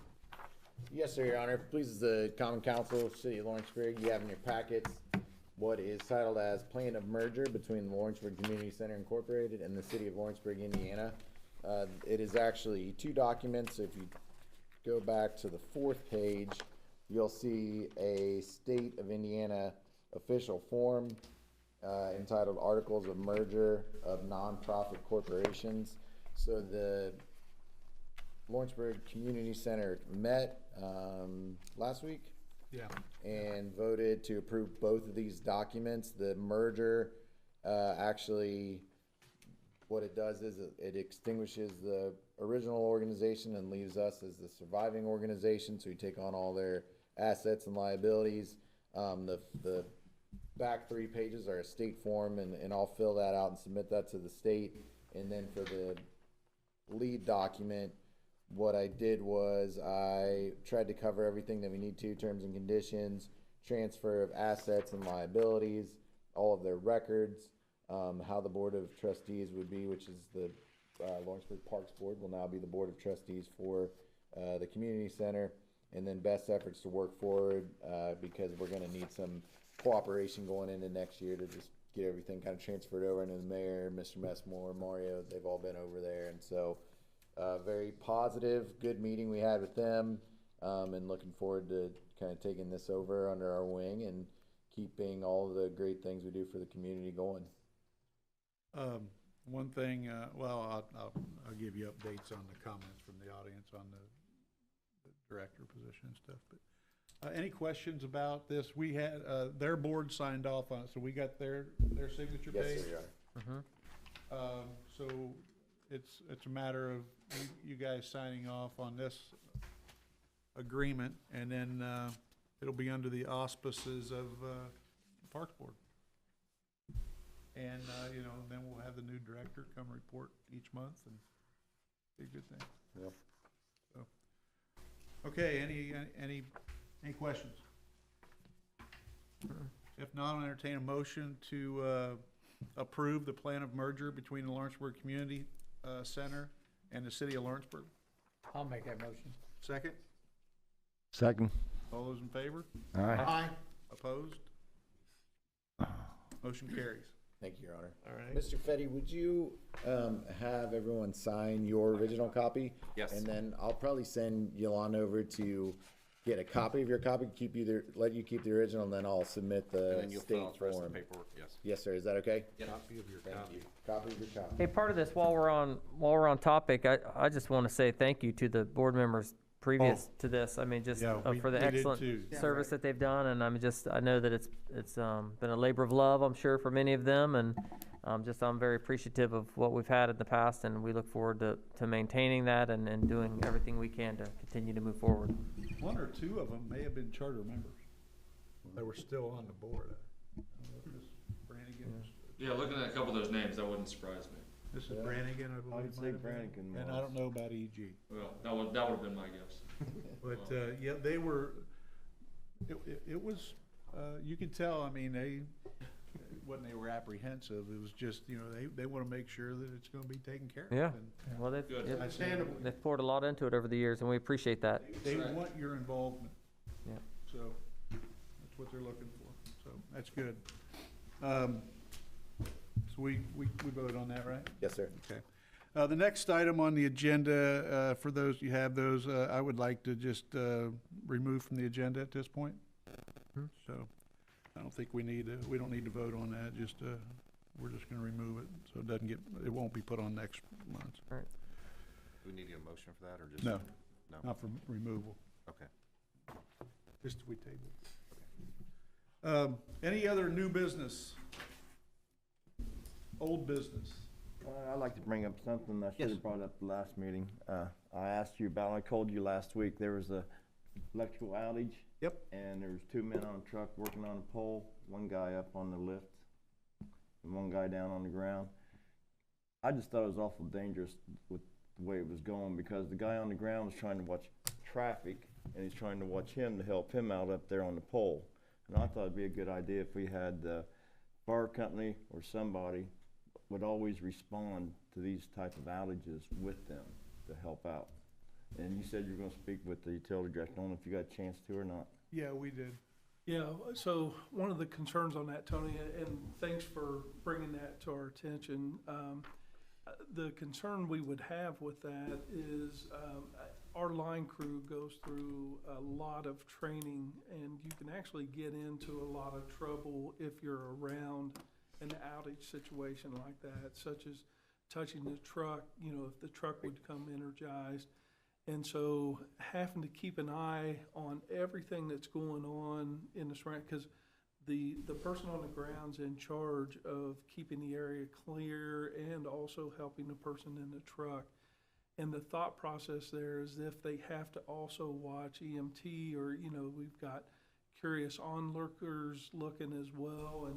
Speaker 6: Yes, sir, Your Honor. Please, the Common Council, City of Lawrenceburg, you have in your packets what is titled as Plan of Merger between the Lawrenceburg Community Center Incorporated and the City of Lawrenceburg, Indiana. It is actually two documents. If you go back to the fourth page, you'll see a State of Indiana official form entitled Articles of Merger of Nonprofit Corporations. So the Lawrenceburg Community Center met last week.
Speaker 1: Yeah.
Speaker 6: And voted to approve both of these documents. The merger, actually, what it does is it extinguishes the original organization and leaves us as the surviving organization. So we take on all their assets and liabilities. The back 3 pages are a state form, and I'll fill that out and submit that to the state. And then for the lead document, what I did was I tried to cover everything that we need to, terms and conditions, transfer of assets and liabilities, all of their records, how the Board of Trustees would be, which is the Lawrenceburg Parks Board will now be the Board of Trustees for the Community Center, and then best efforts to work forward because we're going to need some cooperation going into next year to just get everything kind of transferred over. And the mayor, Mr. Messmore, Mario, they've all been over there, and so very positive, good meeting we had with them, and looking forward to kind of taking this over under our wing and keeping all the great things we do for the community going.
Speaker 1: One thing, well, I'll give you updates on the comments from the audience on the director position and stuff, but any questions about this? We had, their board signed off on it, so we got their signature page?
Speaker 6: Yes, sir, you are.
Speaker 1: So it's a matter of you guys signing off on this agreement, and then it'll be under the auspices of Parks Board. And, you know, then we'll have the new director come report each month, and be a good thing.
Speaker 6: Yep.
Speaker 1: So, okay, any questions? If not, I'll entertain a motion to approve the plan of merger between the Lawrenceburg Community Center and the City of Lawrenceburg.
Speaker 11: I'll make that motion.
Speaker 1: Second?
Speaker 4: Second.
Speaker 1: All those in favor?
Speaker 4: Aye.
Speaker 3: Aye.
Speaker 1: Opposed? Motion carries.
Speaker 6: Thank you, Your Honor.
Speaker 1: All right.
Speaker 6: Mr. Fetty, would you have everyone sign your original copy?
Speaker 2: Yes.
Speaker 6: And then I'll probably send Yolanda over to get a copy of your copy, let you keep the original, and then I'll submit
Speaker 2: And
Speaker 6: the
Speaker 2: then you'll fill
Speaker 6: state
Speaker 2: out the rest of
Speaker 6: form.
Speaker 2: the paperwork, yes.
Speaker 6: Yes, sir. Is that okay?
Speaker 2: Yep.
Speaker 1: Copy of your
Speaker 6: Thank
Speaker 1: copy.
Speaker 6: you. Copy of your copy.
Speaker 8: Hey, part of this, while we're on topic, I just want to say thank you to the board members previous to this. I mean, just
Speaker 1: Yeah,
Speaker 8: for the
Speaker 1: we did
Speaker 8: excellent
Speaker 1: too.
Speaker 8: service that they've done, and I know that it's been a labor of love, I'm sure, for many of them, and I'm very appreciative of what we've had in the past, and we look forward to maintaining that and doing everything we can to continue to move forward.
Speaker 1: One or two of them may have been charter members that were still on the board. I don't know if this Brannigan was-
Speaker 9: Yeah, looking at a couple of those names, that wouldn't surprise me.
Speaker 1: This is Brannigan, I believe.
Speaker 4: I would say
Speaker 1: might have been.
Speaker 4: Brannigan
Speaker 1: And I don't know about EG.
Speaker 9: Well, that would have been my guess.
Speaker 1: But, yeah, they were, it was, you could tell, I mean, when they were apprehensive, it was just, you know, they want to make sure that it's going to be taken care of.
Speaker 8: Yeah.
Speaker 1: And
Speaker 8: Well,
Speaker 9: Good.
Speaker 1: I said,
Speaker 8: they've poured a lot into it over the years, and we appreciate that.
Speaker 1: they want your involvement.
Speaker 8: Yeah.
Speaker 1: So, that's what they're looking for, so, that's good. So we voted on that, right?
Speaker 6: Yes, sir.
Speaker 1: Okay. The next item on the agenda, for those, you have those, I would like to just remove from the agenda at this point. So I don't think we don't need to vote on that, just, we're just gonna remove it, so it won't be put on next month.
Speaker 2: Do we need to get a motion for that, or just?
Speaker 1: No,
Speaker 2: No?
Speaker 1: not for removal,
Speaker 2: Okay.
Speaker 1: just we table. Any other new business? Old business?
Speaker 4: I'd like to bring up something I should
Speaker 2: Yes.
Speaker 4: have brought up the last meeting. I asked you about, I told you last week, there was a electrical outage.
Speaker 1: Yep.
Speaker 4: And there was 2 men on a truck working on a pole, one guy up on the lift, and one guy down on the ground. I just thought it was awful dangerous with the way it was going, because the guy on the ground was trying to watch traffic, and he's trying to watch him to help him out up there on the pole. And I thought it'd be a good idea if we had the fire company or somebody would always respond to these type of outages with them to help out. And you said you're gonna speak with the utility director. I don't know if you got a chance to or not.
Speaker 1: Yeah, we did.
Speaker 10: Yeah, so one of the concerns on that, Tony, and thanks for bringing that to our attention. The concern we would have with that is our line crew goes through a lot of training, and you can actually get into a lot of trouble if you're around an outage situation like that, such as touching the truck, if the truck would come energized. And so having to keep an eye on everything that's going on in the surrounding, because the person on the ground's in charge of keeping the area clear and also helping the person in the truck. And the thought process there is if they have to also watch EMT, or, we've got curious onlookers looking as well,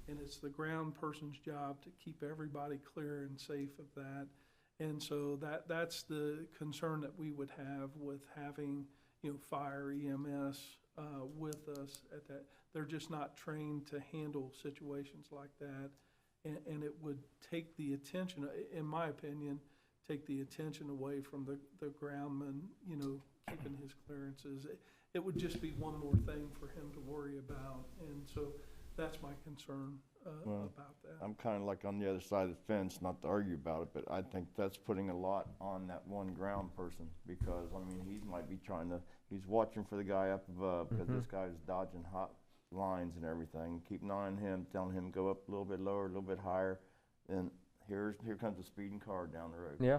Speaker 10: and it's the ground person's job to keep everybody clear and safe of that. And so that's the concern that we would have with having, fire EMS with us at that. They're just not trained to handle situations like that. And it would take the attention, in my opinion, take the attention away from the groundman, keeping his clearances. It would just be one more thing for him to worry about. And so that's my concern about that.
Speaker 4: I'm kind of like on the other side of the fence, not to argue about it, but I think that's putting a lot on that one ground person, because, he might be he's watching for the guy up above, because this guy's dodging hot lines and everything. Keep an eye on him, telling him go up a little bit lower, a little bit higher, and here comes a speeding car down the road.
Speaker 8: Yeah.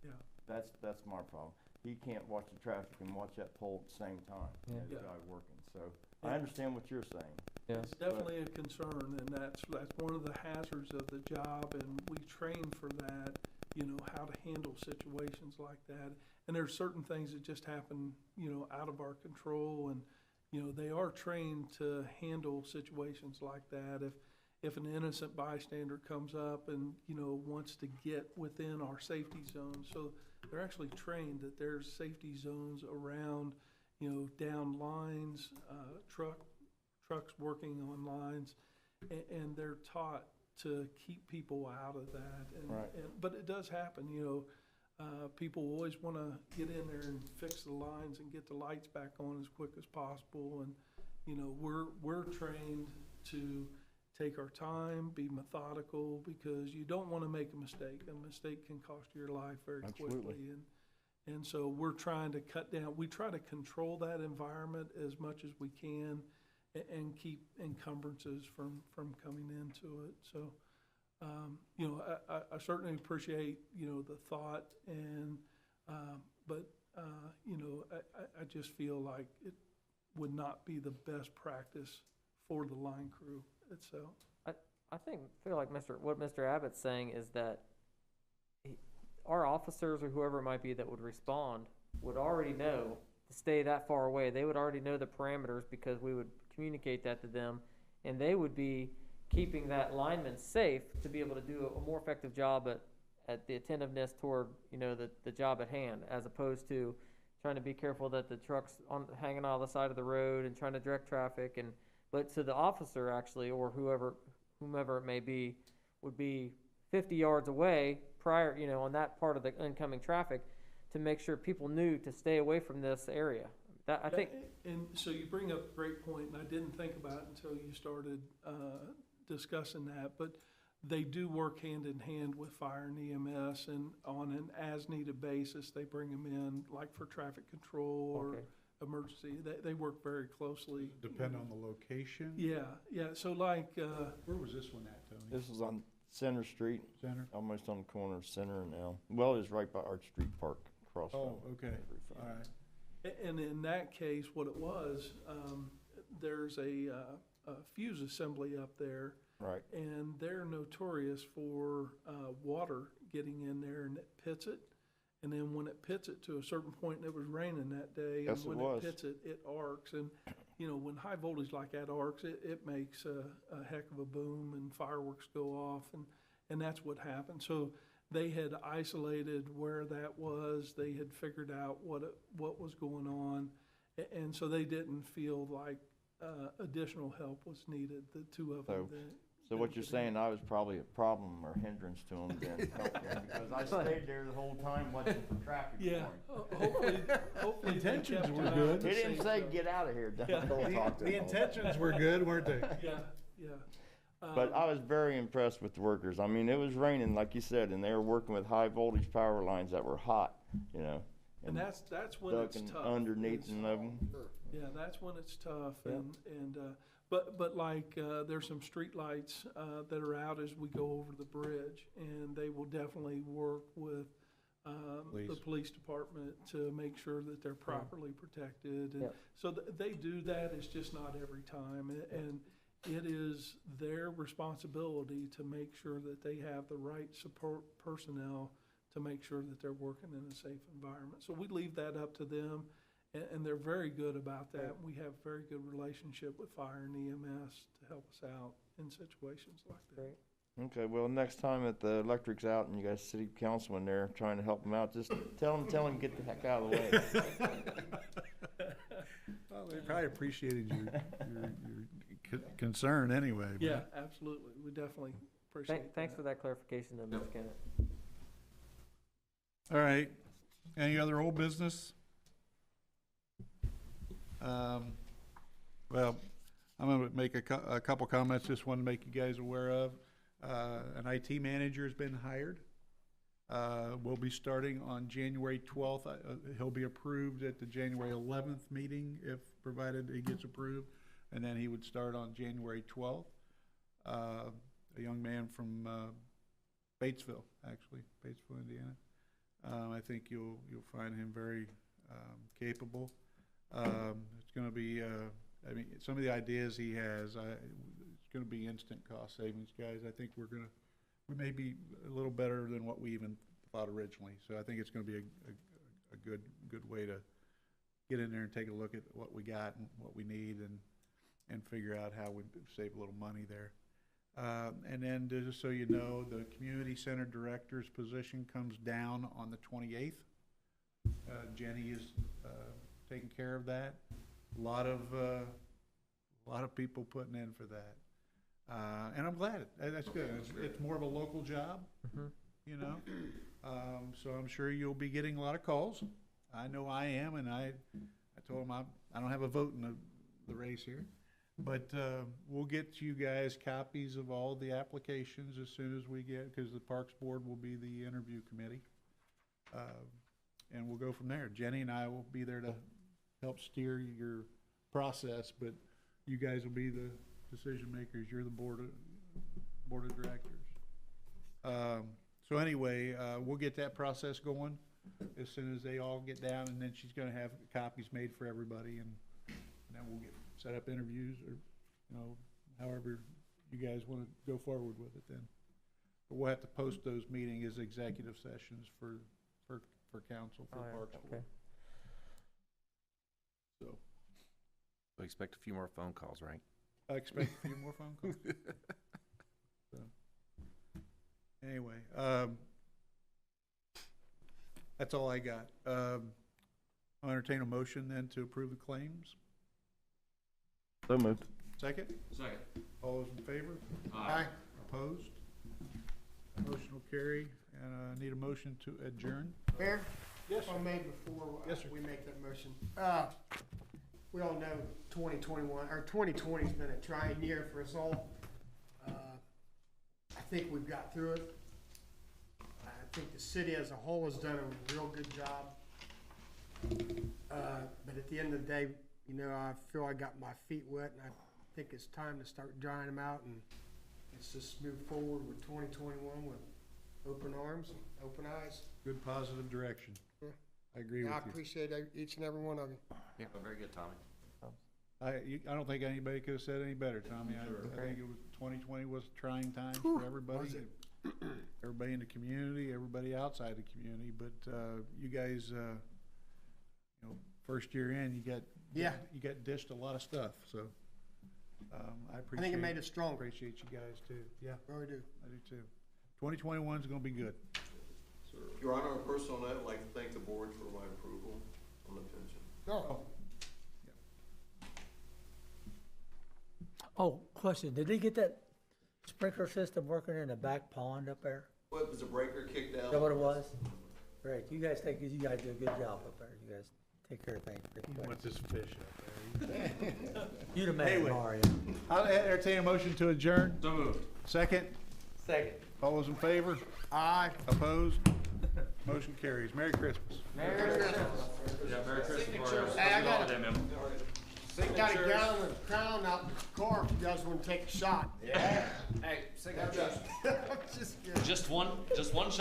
Speaker 10: Yeah.
Speaker 4: That's my problem. He can't watch the traffic and watch that pole at the same time.
Speaker 8: Yeah.
Speaker 4: As the guy working, so I understand what you're saying.
Speaker 8: Yeah.
Speaker 10: It's definitely a concern, and that's one of the hazards of the job, and we train for that, how to handle situations like that. And there's certain things that just happen, out of our control, and, they are trained to handle situations like that. If an innocent bystander comes up and, wants to get within our safety zone, so they're actually trained that there's safety zones around, down lines, trucks working on lines, and they're taught to keep people out of that.
Speaker 4: Right.
Speaker 10: But it does happen, people always want to get in there and fix the lines and get the lights back on as quick as possible. And, we're trained to take our time, be methodical, because you don't want to make a mistake. A mistake can cost you your life very
Speaker 4: Absolutely.
Speaker 10: quickly. And so we're trying to cut down, we try to control that environment as much as we can and keep encumbrances from coming into it. So, I certainly appreciate, the thought, and, but, I just feel like it would not be the best practice for the line crew itself.
Speaker 8: I feel like what Mr. Abbott's saying is that our officers or whoever it might be that would respond would already know to stay that far away. They would already know the parameters, because we would communicate that to them, and they would be keeping that lineman safe to be able to do a more effective job at the attentiveness toward, the job at hand, as opposed to trying to be careful that the truck's hanging on the side of the road and trying to direct traffic. But so the officer actually, or whomever it may be, would be 50 yards away prior, on that part of the incoming traffic, to make sure people knew to stay away from this area. That, I think.
Speaker 10: And so you bring up a great point, and I didn't think about it until you started discussing that, but they do work hand in hand with fire and EMS, and on an as-needed basis, they bring them in, like for traffic control or emergency. They work very closely.
Speaker 1: Depend on the location?
Speaker 10: Yeah, so like...
Speaker 1: Where was this one at, Tony?
Speaker 4: This is on Center Street.
Speaker 1: Center?
Speaker 4: Almost on the corner of Center and Elm. Well, it's right by Arch Street Park, across from.
Speaker 1: Oh, okay, all right.
Speaker 10: And in that case, what it was, there's a fuse assembly up there,
Speaker 4: Right.
Speaker 10: And they're notorious for water getting in there, and it pits it. And then when it pits it to a certain point, and it was raining that day,
Speaker 4: Yes,
Speaker 10: and
Speaker 4: it
Speaker 10: when
Speaker 4: was.
Speaker 10: it pits it, it arcs. And, you know, when high voltage like that arcs, it makes a heck of a boom, and fireworks go off, and that's what happened. So they had isolated where that was. They had figured out what was going on, and so they didn't feel like additional help was needed. The two of them.
Speaker 4: So what you're saying, I was probably a problem or hindrance to them then, because I stayed there the whole time watching for traffic.
Speaker 10: Yeah, hopefully
Speaker 1: Intentions were
Speaker 10: kept it
Speaker 1: good.
Speaker 10: out of the
Speaker 4: He didn't
Speaker 10: safe
Speaker 4: say
Speaker 10: zone.
Speaker 4: get out of here.
Speaker 10: Yeah.
Speaker 6: Don't talk to
Speaker 1: The
Speaker 6: them.
Speaker 1: intentions were good, weren't they?
Speaker 10: Yeah.
Speaker 4: But I was very impressed with the workers. I mean, it was raining, like you said, and they were working with high voltage power lines that were hot, you know.
Speaker 10: And that's when it's
Speaker 4: ducking
Speaker 10: tough.
Speaker 4: underneath
Speaker 10: is-
Speaker 4: of them.
Speaker 10: Yeah, that's when it's tough,
Speaker 4: Yep.
Speaker 10: and but like, there's some street lights, that are out as we go over the bridge, and they will definitely work with, the
Speaker 1: Police.
Speaker 10: police department to make sure that they're properly protected, and
Speaker 8: Yep.
Speaker 10: so they do that, it's just not every time, and it is their responsibility to make sure that they have the right support personnel to make sure that they're working in a safe environment. So we leave that up to them, and they're very good about that. We have very good relationship with fire and EMS to help us out in situations like that.
Speaker 8: Great.
Speaker 4: Okay, well, next time that the electric's out and you guys city councilman there trying to help them out, just tell them get the heck out of the way.
Speaker 1: Well, they probably appreciated your concern anyway. but-
Speaker 10: Yeah, absolutely. We definitely appreciate that.
Speaker 8: Thanks for that clarification, then, Mr. Kennett.
Speaker 1: All right. Any other old business? Well, I'm gonna make a couple comments, just want to make you guys aware of. An IT manager has been hired. Will be starting on January 12th. He'll be approved at the January 11th meeting, if provided he gets approved, and then he would start on January 12th. A young man from Batesville, actually, Batesville, Indiana. I think you'll find him very capable. It's going to be, I mean, some of the ideas he has, it's going to be instant cost savings, guys. I think we may be a little better than what we even thought originally. So I think it's going to be a good way to get in there and take a look at what we got and what we need, and figure out how we save a little money there. And then just so you know, the community center director's position comes down on the 28th. Jenny is taking care of that. A lot of people putting in for that, and I'm glad. That's good. It's more of a local job, you know. So I'm sure you'll be getting a lot of calls. I know I am, and I told him I don't have a vote in the race here. But we'll get you guys copies of all the applications as soon as we get, because the Parks Board will be the interview committee. And we'll go from there. Jenny and I will be there to help steer your process, but you guys will be the decision makers. You're the board of directors. So anyway, we'll get that process going as soon as they all get down, and then she's gonna have copies made for everybody, and then we'll get set up interviews, or, you know, however you guys want to go forward with it then. But we'll have to post those meetings as executive sessions for council, for Parks Board.
Speaker 8: Okay.
Speaker 1: So
Speaker 2: We expect a few more phone calls, right?
Speaker 1: I expect a few more phone calls. So, anyway, that's all I got. I'll entertain a motion then to approve the claims.
Speaker 4: So moved.
Speaker 1: Second?
Speaker 9: Second.
Speaker 1: All those in favor?
Speaker 9: Aye.
Speaker 1: Opposed? Motion will carry, and I need a motion to adjourn.
Speaker 3: Mayor?
Speaker 1: Yes,
Speaker 3: If I may, before
Speaker 1: Yes, sir.
Speaker 3: we make that motion. We all know 2021, or 2020's been a trying year for us all. I think we've got through it. I think the city as a whole has done a real good job. But at the end of the day, you know, I feel I got my feet wet, and I think it's time to start drying them out, and let's just move forward with 2021 with open arms and open eyes.
Speaker 1: Good positive direction.
Speaker 3: Yeah.
Speaker 1: I agree with
Speaker 3: I
Speaker 1: you.
Speaker 3: appreciate each and every one of you.
Speaker 2: Yeah, very good, Tommy.
Speaker 1: I don't think anybody could have said any better, Tommy. I think it was, 2020 was a trying time for everybody. Everybody in the community, everybody outside the community, but, you guys, you know, first year in,
Speaker 3: Yeah.
Speaker 1: you got dished a lot of stuff, so, I
Speaker 3: I
Speaker 1: appreciate.
Speaker 3: think it made us stronger.
Speaker 1: Appreciate you guys too, yeah,
Speaker 3: Really do.
Speaker 1: I do too. 2021 is gonna be good.
Speaker 12: Your Honor, on a personal note, I'd like to thank the board for my approval on the pension.
Speaker 3: No,
Speaker 11: Oh, question, did they get that sprinkler system working in the back pond up there?
Speaker 12: Well, it was a breaker kicked out.
Speaker 11: Is that what it was? Great, you guys do a good job up there, you guys take care of things pretty quick.
Speaker 1: What's this fish up there?
Speaker 11: You the man,
Speaker 1: Anyway.
Speaker 11: Mario.
Speaker 1: I'll entertain a motion to adjourn.
Speaker 9: So moved.
Speaker 1: Second,
Speaker 11: Second.
Speaker 1: all those in favor?
Speaker 3: aye.
Speaker 1: Opposed? Motion carries. Merry Christmas.
Speaker 9: Yeah, Merry Christmas, Mario.
Speaker 3: Hey, I
Speaker 9: Happy
Speaker 3: got
Speaker 9: holiday, man.
Speaker 3: Got a gallon of Crown out in the car if you guys wanna take a shot.
Speaker 2: Hey, signature.
Speaker 3: Just kidding.
Speaker 9: Just one shot.